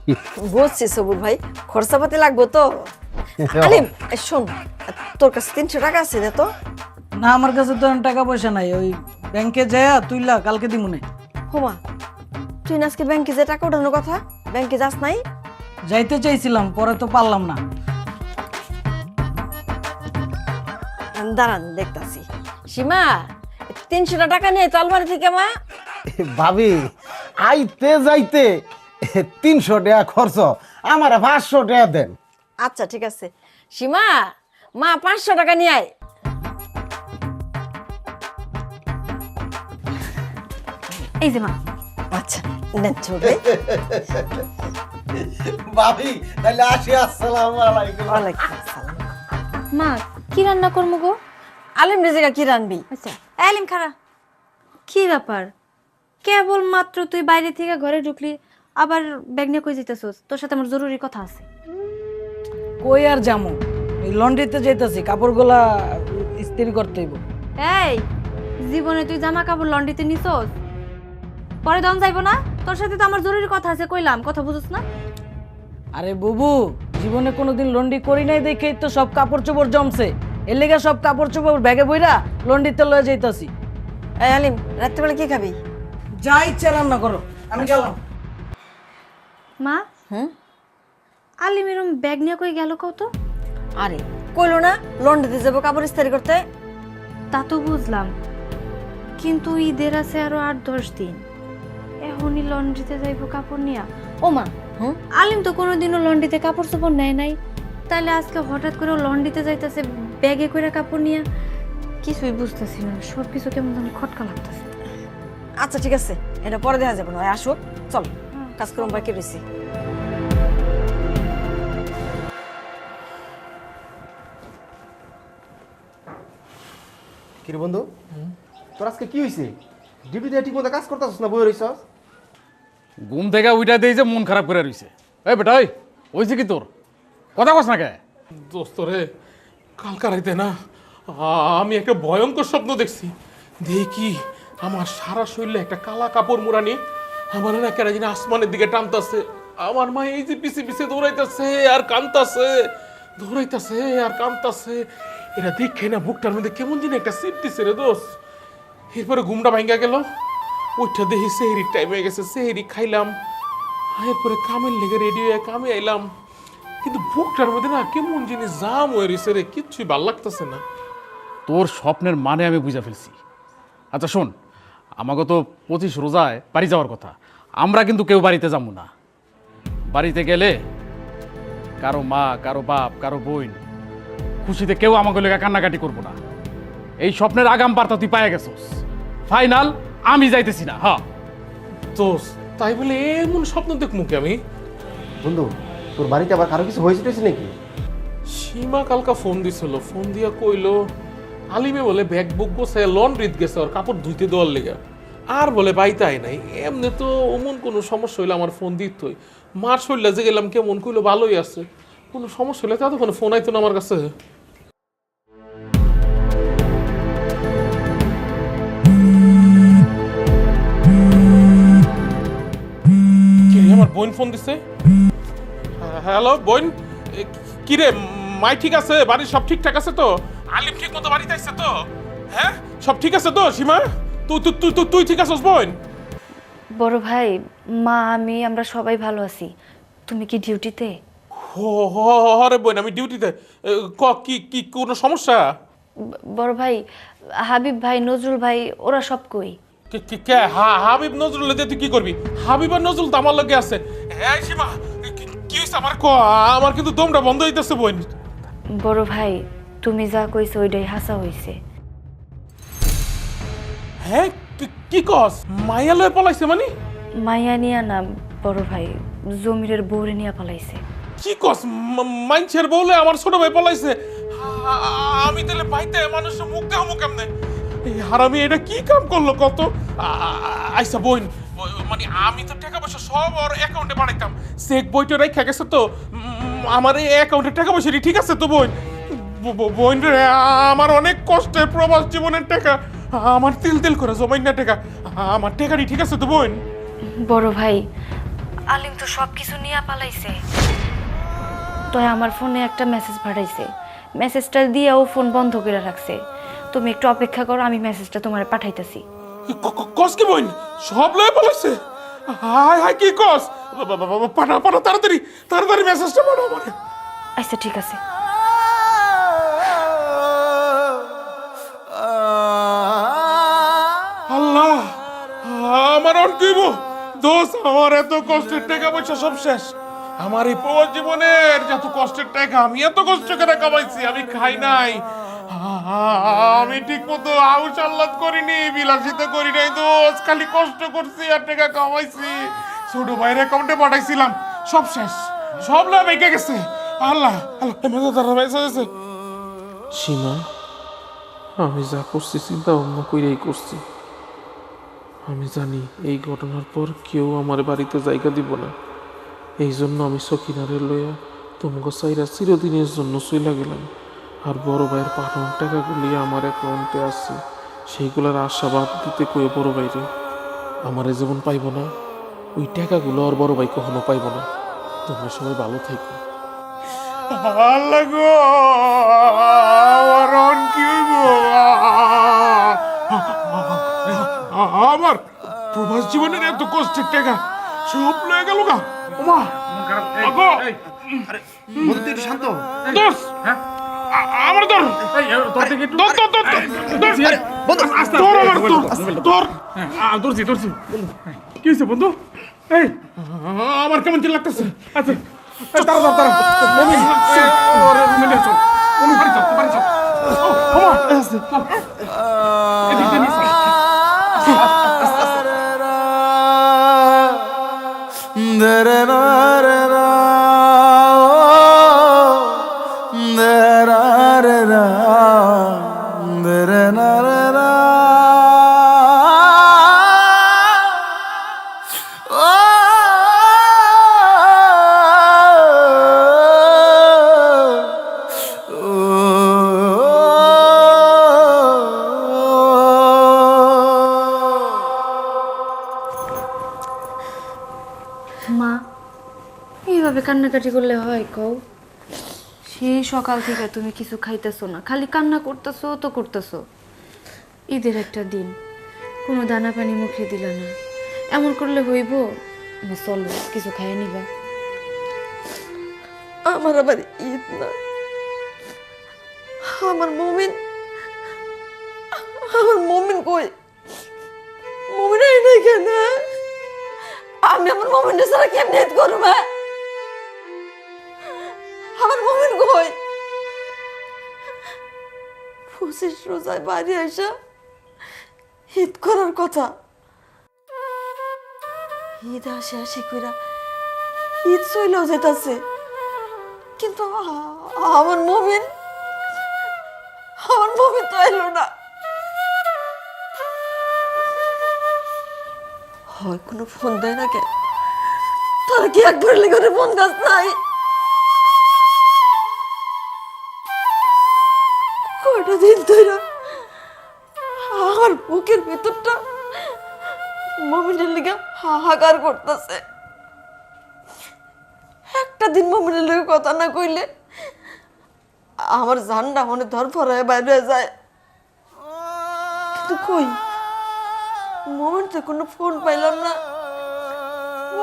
বুঝছি সবুর ভাই, খরচাপাতি লাগবো তো। আলিম শোন, তোর কাছে 300 টাকা আছে না তো? না, আমার কাছে তো এখন টাকা পয়সা নাই, ওই ব্যাংকে যায়া তুইলা কালকে দিমুনে। হোমা, তুই না আজকে ব্যাংকে যে টাকা উঠানোর কথা, ব্যাংকে যাস নাই? যাইতে চাইছিলাম, পরে তো পারলাম না। দাঁড়ান দেখতাছি। সীমা, 300 টাকা নিয়ে তো আলমারি থেকে মা। ভাবি, আইতে যাইতে 300 টাকা খরচ, আমার 500 টাকা দেন। আচ্ছা ঠিক আছে। সীমা, মা 500 টাকা নিয়ে আয়। এই যে মা। আচ্ছা নেন ছোটে। ভাবি তাহলে আসি, আসসালামু আলাইকুম। ওয়ালাইকুম আসসালাম। মা কি রান্না করবো গো? আলিম রেজেকা কি রানবি? আচ্ছা আলিম খারা, কি ব্যাপার? কেবল মাত্র তুই বাইরে থেকে ঘরে ঢুকলি আবার ব্যাগ নিয়ে কই যেতেছস? তোর সাথে আমার জরুরি কথা আছে। কই আর যামু, এই লন্ড্রিতে যাইতাছি, কাপড়গুলা ইস্ত্রি করতে হইব। এই জীবনে তুই জামা কাপড় লন্ড্রিতে নিছস? পরে দন যাইবো না? তোর সাথে তো আমার জরুরি কথা আছে, কইলাম, কথা বুঝছ না? আরে বুবু, জীবনে কোনোদিন লন্ড্রি করি নাই দেখেই তো সব কাপড় চোপড় জমছে। এর লেগে সব কাপড় চোপড় ব্যাগে বইরা লন্ড্রিতে লয়ে যাইতাছি। এই আলিম, রাত্রেবেলা কি খাবি? যা ইচ্ছা রান্না করো, আমি গেলাম। মা, হুম? আলিম এরম ব্যাগ নিয়ে কই গেল কত? আরে কইলো না লন্ড্রিতে যাবো কাপড় ইস্ত্রি করতে। তা তো বুঝলাম, কিন্তু ঈদের আছে আরো 8-10 দিন, এখনই লন্ড্রিতে যাইবো কাপড় নিয়া? ও মা, হুম? আলিম তো কোনোদিনও লন্ড্রিতে কাপড় চোপড় নেয় নাই, তাইলে আজকে হঠাৎ করে লন্ড্রিতে যাইতেছে ব্যাগে করে কাপড় নিয়ে? কিছুই বুঝতেছি না, সব কিছু কেমন জানি খটকা লাগতেছে। আচ্ছা ঠিক আছে, এটা পরে দেখা যাবে না, আসুক, চল কাজ করুন, বাকি রয়েছি। কিরে বন্ধু, তোর আজকে কি হয়েছে? ডিউটিতে ঠিক মতো কাজ করতেছিস না, বই রইছস? ঘুম থেকে উইটা দেই যে মন খারাপ করে রইছে। এই বেটা, ওই হইছে কি তোর? কথা কস না কে? দোস্ত রে, কালকা রাইতে না আমি একটা ভয়ঙ্কর স্বপ্ন দেখছি। দেখি আমার সারা শরীরে একটা কালা কাপড় মুড়ানি আমার না কেন জানি আসমানের দিকে টানতাছে। আমার মা এই যে পিছে পিছে দৌড়াইতেছে আর কানতাছে, দৌড়াইতেছে আর কানতাছে। এটা দেখে না বুকটার মধ্যে কেমন যেন একটা সিট দিছে রে দোস্ত। এরপরে ঘুমটা ভাঙ্গা গেল, ওইটা দেখি সেহেরির টাইম হয়ে গেছে, সেহেরি খাইলাম, এরপরে কামের লেগে রেডি হয়ে কামে আইলাম। কিন্তু বুকটার মধ্যে না কেমন জিনিস জাম হয়ে রয়েছে রে, কিচ্ছুই ভাল লাগতেছে না। তোর স্বপ্নের মানে আমি বুঝা ফেলছি। আচ্ছা শোন, আমাকে তো 25 রোজায় বাড়ি যাওয়ার কথা, আমরা কিন্তু কেউ বাড়িতে যাবো না। বাড়িতে গেলে কারো মা, কারো বাপ, কারো বোন খুশিতে কেউ আমাকে লেগে কান্নাকাটি করবো না। এই স্বপ্নের আগাম বার্তা তুই পায়ে গেছস। ফাইনাল, আমি যাইতেছি না। হ্যাঁ দোস্ত, তাই বলে এমন স্বপ্ন দেখবো কি আমি? বন্ধু, তোর বাড়িতে আবার কারো কিছু হয়েছে টয়েছে নাকি? সীমা কালকা ফোন দিছিল, ফোন দিয়া কইলো আলিমে বলে ব্যাগ বুক গোছে লন্ড্রিত গেছে ওর কাপড় ধুইতে দেওয়ার লেগে, আর বলে বাইতে আয় নাই। এমনি তো অমন কোনো সমস্যা হইলে আমার ফোন দিতই। মার শরীরে যে গেলাম কেমন, কইলো ভালোই আছে, কোনো সমস্যা হইলে ততক্ষণ ফোন আইতো না আমার কাছে। আমার বোন ফোন দিছে। হ্যালো বোন, কিরে মাই ঠিক আছে? বাড়ির সব ঠিকঠাক আছে তো? আলিম ঠিক মতো বাড়িতে আসছে তো? হ্যাঁ সব ঠিক আছে তো? সীমা তুই তুই তুই তুই ঠিক আছিস বোন? বড় ভাই, মা, আমরা সবাই ভালো আছি। তুমি কি ডিউটিতে? হরে বোন, আমি ডিউটিতে। কি কি কোনো সমস্যা? বড় ভাই, হাবিব ভাই, নজরুল ভাই, ওরা সব কই? কে হাবিব নজরুল দিয়ে তুই কি করবি? হাবিব আর নজরুল তো আমার লগে আছে। হ্যাঁ সীমা, কি হয়েছে আমার আমার কিন্তু দমটা বন্ধ হইতেছে বোন। বড় ভাই, তুমি যা কইছো ওইটাই হাসা হইছে। হ্যাঁ কি কস? মাইয়া লয়ে পলাইছে মানে? মাইয়া নিয়া না বড় ভাই, জমিরের বউরে নিয়া পালাইছে। কি কস? মাইনছের বউলে আমার ছোট ভাই পলাইছে? আমি তাহলে বাইতে মানুষের মুখ দেখামু কেমনে? এই হারামি এটা কি কাম করলো কত? আইসা বোন, মানে আমি তো টাকা পয়সা সব ওর অ্যাকাউন্টে পাঠাইতাম, চেক বইটা রেখে গেছে তো আমার এই অ্যাকাউন্টে টাকা পয়সা ঠিক আছে তো বোন? বোন রে, আমার অনেক কষ্টের প্রবাস জীবনের টাকা আমার তিল তিল করে জমাই না টাকা, আমার টাকাটি ঠিক আছে তো বোন? বড় ভাই, আলিম তো সব কিছু নিয়ে পালাইছে। তো আমার ফোনে একটা মেসেজ পাঠাইছে, মেসেজটা দিয়ে ও ফোন বন্ধ করে রাখছে। তুমি একটু অপেক্ষা করো, আমি মেসেজটা তোমার পাঠাইতেছি। কস কি বোন? সব লয়ে পলাইছে? হাই হাই কি কস? পাঠা পাঠা তাড়াতাড়ি তাড়াতাড়ি মেসেজটা পাঠা আমারে। আচ্ছা ঠিক আছে। আল্লাহ, আমার আর কিব দোষ, আমার এত কষ্টের টাকা পয়সা সব শেষ। আমার এই পুরো জীবনের যত কষ্টের টাকা আমি এত কষ্ট করে কামাইছি, আমি খাই নাই, আমি ঠিক মতো আউশ আহ্লাদ করিনি, বিলাসিতা করি নাই দোষ, খালি কষ্ট করছি আর টাকা কামাইছি। ছোট ভাইয়ের অ্যাকাউন্টে পাঠাইছিলাম, সব শেষ, সব লাভ বেঁকে গেছে। আল্লাহ আল্লাহ, সীমা আমি যা করছি চিন্তা ভাবনা কইরাই করছি। আমি জানি এই ঘটনার পর কেউ আমার বাড়িতে জায়গা দিব না, এই জন্য আমি সকিনারে লইয়া তোমাকে চাইরা চিরদিনের জন্য চইলা গেলাম। আর বড় ভাইয়ের পাঠানোর টাকাগুলি আমার অ্যাকাউন্টে আছে, সেইগুলোর আশাবাদ দিতে কয়ে বড় ভাইরে আমারে যেমন পাইব না, ওই টাকাগুলো আর বড় ভাই কখনো পাইব না। তোমরা সবাই ভালো থাকো। আল্লাহ গো, আমার অন কি হইব? আমার প্রবাস জীবনের এত কষ্টের টাকা সব লয়ে গেল গা। ওমা আগো, বন্ধু তুই একটু শান্ত হ। দোস আমার দর তোর থেকে একটু দর দর দর বন্ধু দর আমার দর দরছি দরছি। কি হয়েছে বন্ধু? এই আমার কেমন কি লাগতেছে? আচ্ছা তারা তারা মমিন ওরে মিলে চল, মমিন বাড়ি চল, বাড়ি চল। ওমা এদিক দিয়ে নিস। মা, এইভাবে কান্নাকাটি করলে হয় কও? সেই সকাল থেকে তুমি কিছু খাইতেছো না, খালি কান্না করতেছো তো করতেছো। ঈদের একটা দিন কোনো দানা পানি মুখে দিলা না, এমন করলে হইব? চলো কিছু খাইয়ে নিবা। আমার আবার ঈদ না, আমার মমিন, আমার মমিন কই? মমিন আই না কেন? আমি আমার মমিনের সারা কেমনে ঈদ করব? আমার মমিন কই? 25 রোজায় বাড়ি আসা ঈদ করার কথা, ঈদ আসে আসি কইরা ঈদ চইলেও যেতেছে, কিন্তু আমার মমিন তো এলো না। হয় কোনো ফোন দেয় না কেন? তারা কি একবার লেগে ফোন কাজ নাই? কয়টা দিন ধরে আমার বুকের ভিতরটা মমিনের লিগে হাহাকার করতেছে। একটা দিন মমিনের লিগে কথা না কইলে আমার জানটা মনে ধরফর হয়ে বাইরে যায়। কিন্তু কই, মমিন তো কোনো ফোন পাইলাম না।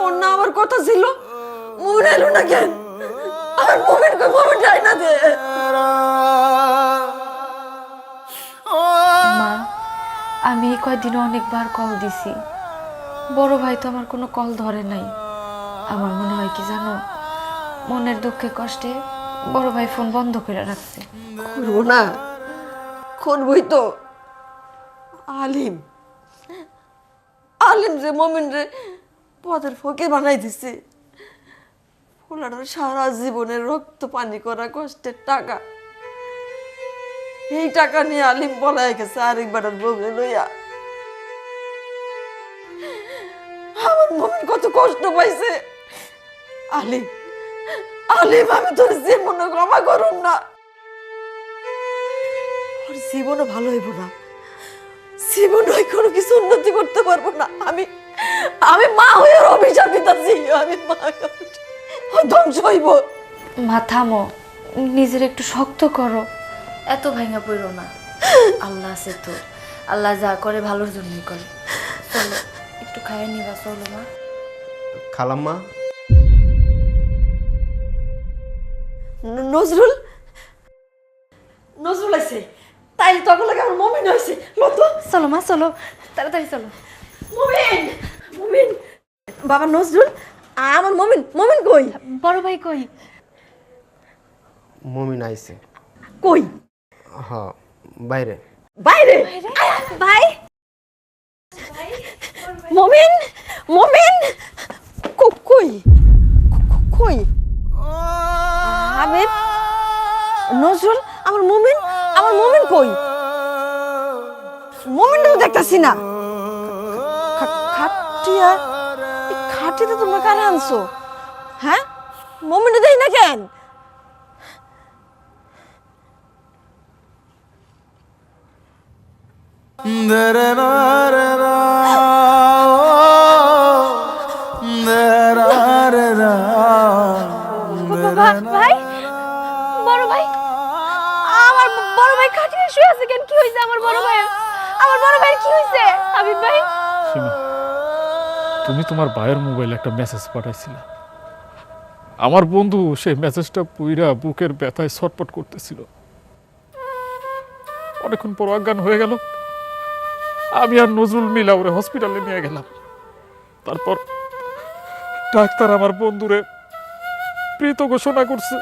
ওর না আমার কথা ছিল, মমিন এলো না কেন? আর মমিন কই? মমিন যাই না দে। মা, আমি এই কয়দিনে অনেকবার কল দিছি, বড় ভাই তো আমার কোনো কল ধরে নাই। আমার মনে হয় কি জানো, মনের দুঃখে কষ্টে বড় ভাই ফোন বন্ধ করে রাখছে। করবো না, করবই তো। আলিম আলিম যে মমিন রে পদের ফকির বানাই দিছে। পোলাটার সারা জীবনের রক্ত পানি করা কষ্টের টাকা, এই টাকা নিয়ে আলিম বলাই গেছে আরেকবার বউরে লইয়া। আমার মমিন কত কষ্ট পাইছে। আলিম আলিম আমি তোর জীবনে ক্ষমা করুন না। ওর জীবনও ভালো হইব না, জীবন কোনো কিছু উন্নতি করতে পারবো না। আমি মা হয়ে ওর অভিশাপ দিতেছি। আমি মা হয়ে ও ধ্বংস হইব। মা থামো, নিজের একটু শক্ত করো, এত ভাঙা পড়ো না। আল্লাহ আছে তো, আল্লাহ যা করে ভালোর জন্যই করে। চলো একটু খাইয়ে নিবা, চলো মা। খালাম্মা, নজরুল নজরুল আছে, তাই তখন লাগে আমার মমিন হয়েছে। লত চলো মা, চলো তাড়াতাড়ি চলো। মমিন, মমিন বাবা নজরুল, আমার মমিন, মমিন কই? বড় ভাই কই? মমিন আইছে। কই? হ্যাঁ, বাইরে। বাইরে? ভাই মমিন, মমিন কই? কই? আবেদ, নজরুল, আমার মমিন কই? মমিন তো দেখতাছি না। টিয়া এই খাটিতে তোমরা কারা আনছো? হ্যাঁ, মমিনে দেই না কেন? ভাই, বড় ভাই, আমার বড় ভাই খাটিয়ে শুয়ে আছে কেন? কি হয়েছে আমার বড় ভাই? আমার বড় ভাইয়ের কি হয়েছে? হাবিব ভাই, সীমা, তুমি তোমার ভাইয়ের মোবাইলে একটা মেসেজ পাঠাইছিলে। আমার বন্ধু সেই মেসেজটা পুইরা বুকের ব্যথায় ছটপট করতেছিল। অনেকক্ষণ পর অজ্ঞান হয়ে গেল। আমি আর নজরুল মিলা ওরে হসপিটালে নিয়ে গেলাম। তারপর ডাক্তার আমার বন্ধুরে মৃত ঘোষণা করছে।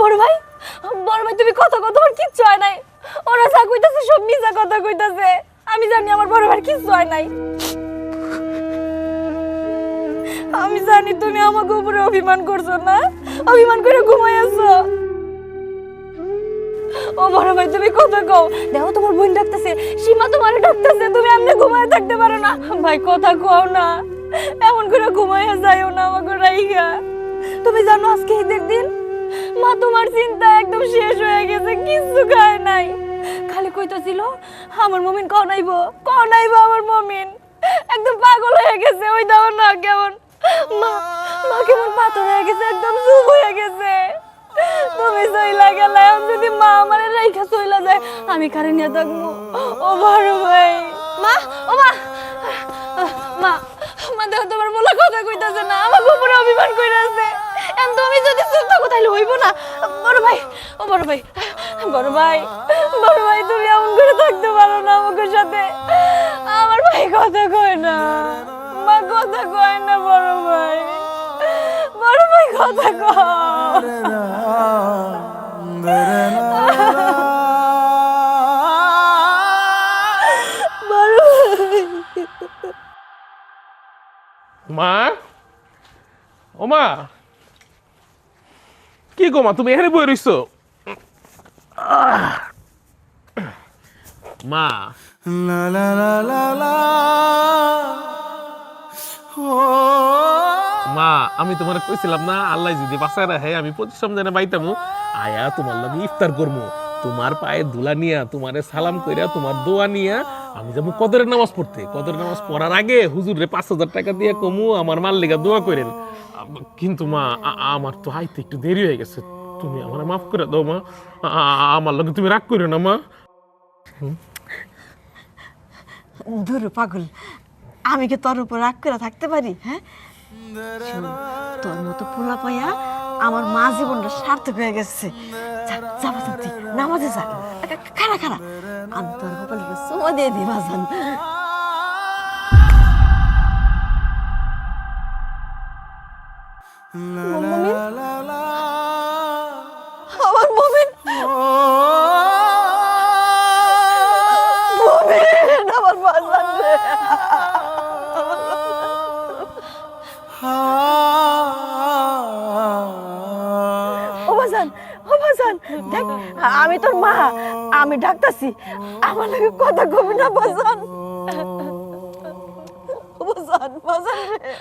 বড় ভাই, বড় ভাই, তুমি কথা তোমার কিচ্ছু হয় নাই। ওরা যা কইতাছে সব মিছা কথা কইতাছে। আমি জানি আমার বড় ভাইয়ের কিচ্ছু হয় নাই। আমি জানি তুমি আমাকে উপরে অভিমান করছো না, অভিমান করে ঘুমাইয়াছো। ও বড় ভাই, তুমি কথা কও। দেখো তোমার বোন ডাকতেছে, সীমা তোমারে ডাকতেছে, তুমি এমনি ঘুমায় থাকতে পারো না। ভাই কথা কও না, এমন করে ঘুমাইয়া যাইও না আমাকে রাইগা। তুমি জানো আজকে ঈদের দিন, মা তোমার চিন্তা একদম শেষ হয়ে গেছে, কিচ্ছু খায় নাই। খালি কইতাছিল আমার মমিন কনাইবো আমার মমিন। একদম পাগল হয়ে গেছে। ওই দাও না কেমন মা মা কেমন পাথর হয়ে গেছে, একদম চুপ হয়ে গেছে। তুমি চইলা গেলে, এখন যদি মা আমার রেখা চইলা যায় আমি কারে নিয়ে থাকবো? ও বড় ভাই, মা, ও মা, মা, মা দেখো তোমার বলা কথা কইতাছে না, আমাকে উপরে অভিমান কইরাছে। এখন তুমি যদি চুপ থাকো তাহলে হইব না। বড় ভাই, ও বড় ভাই, বড় ভাই, বড় ভাই, তুমি এমন করে থাকতে পারো না আমাকে সাথে। আমার ভাই কথা কয় না, মা কথা কয় না। বড় ভাই, বড় ভাই কথা কয়। বড় ভাই, মা, ও মা, কি গো মা, তুমি এখানে বই রইছো? মা, মা, আমি তোমার কইছিলাম না আল্লাহ যদি বাঁচায় রাখে আমি প্রতি সমাজে বাইতামু আয়া তোমার লাগে ইফতার করবো। তোমার পায়ে ধুলা নিয়া, তোমারে সালাম কইরা, তোমার দোয়া নিয়া আমি যাবো কদরের নামাজ পড়তে। কদরের নামাজ পড়ার আগে হুজুরে 5,000 টাকা দিয়ে কমু আমার মার লেগা দোয়া করেন। কিন্তু মা, আমার তো আইতে একটু দেরি হয়ে গেছে। তুমি আমার মাফ করে দাও মা। আমার লগে তুমি রাগ করো না মা। ধুরু পাগল, আমি কি তোর উপর রাগ করে থাকতে পারি? হ্যাঁ, শোন, তোর মতো পোলা পাইয়া আমার মা জীবনটা সার্থক হয়ে গেছে। যাবো সত্যি, নামাজে যা। খারা খারা, আমি তোর কপালে চুমা দিয়ে দিই বাজান। আমার মমিন, মমিন, আমার বাজান রে। ও বাজান, ও বাজান, দেখ আমি তোর মা, আমি ডাকতাছি, আমার লাগে কথা কবি না বাজান। ও বাজান, বাজান রে।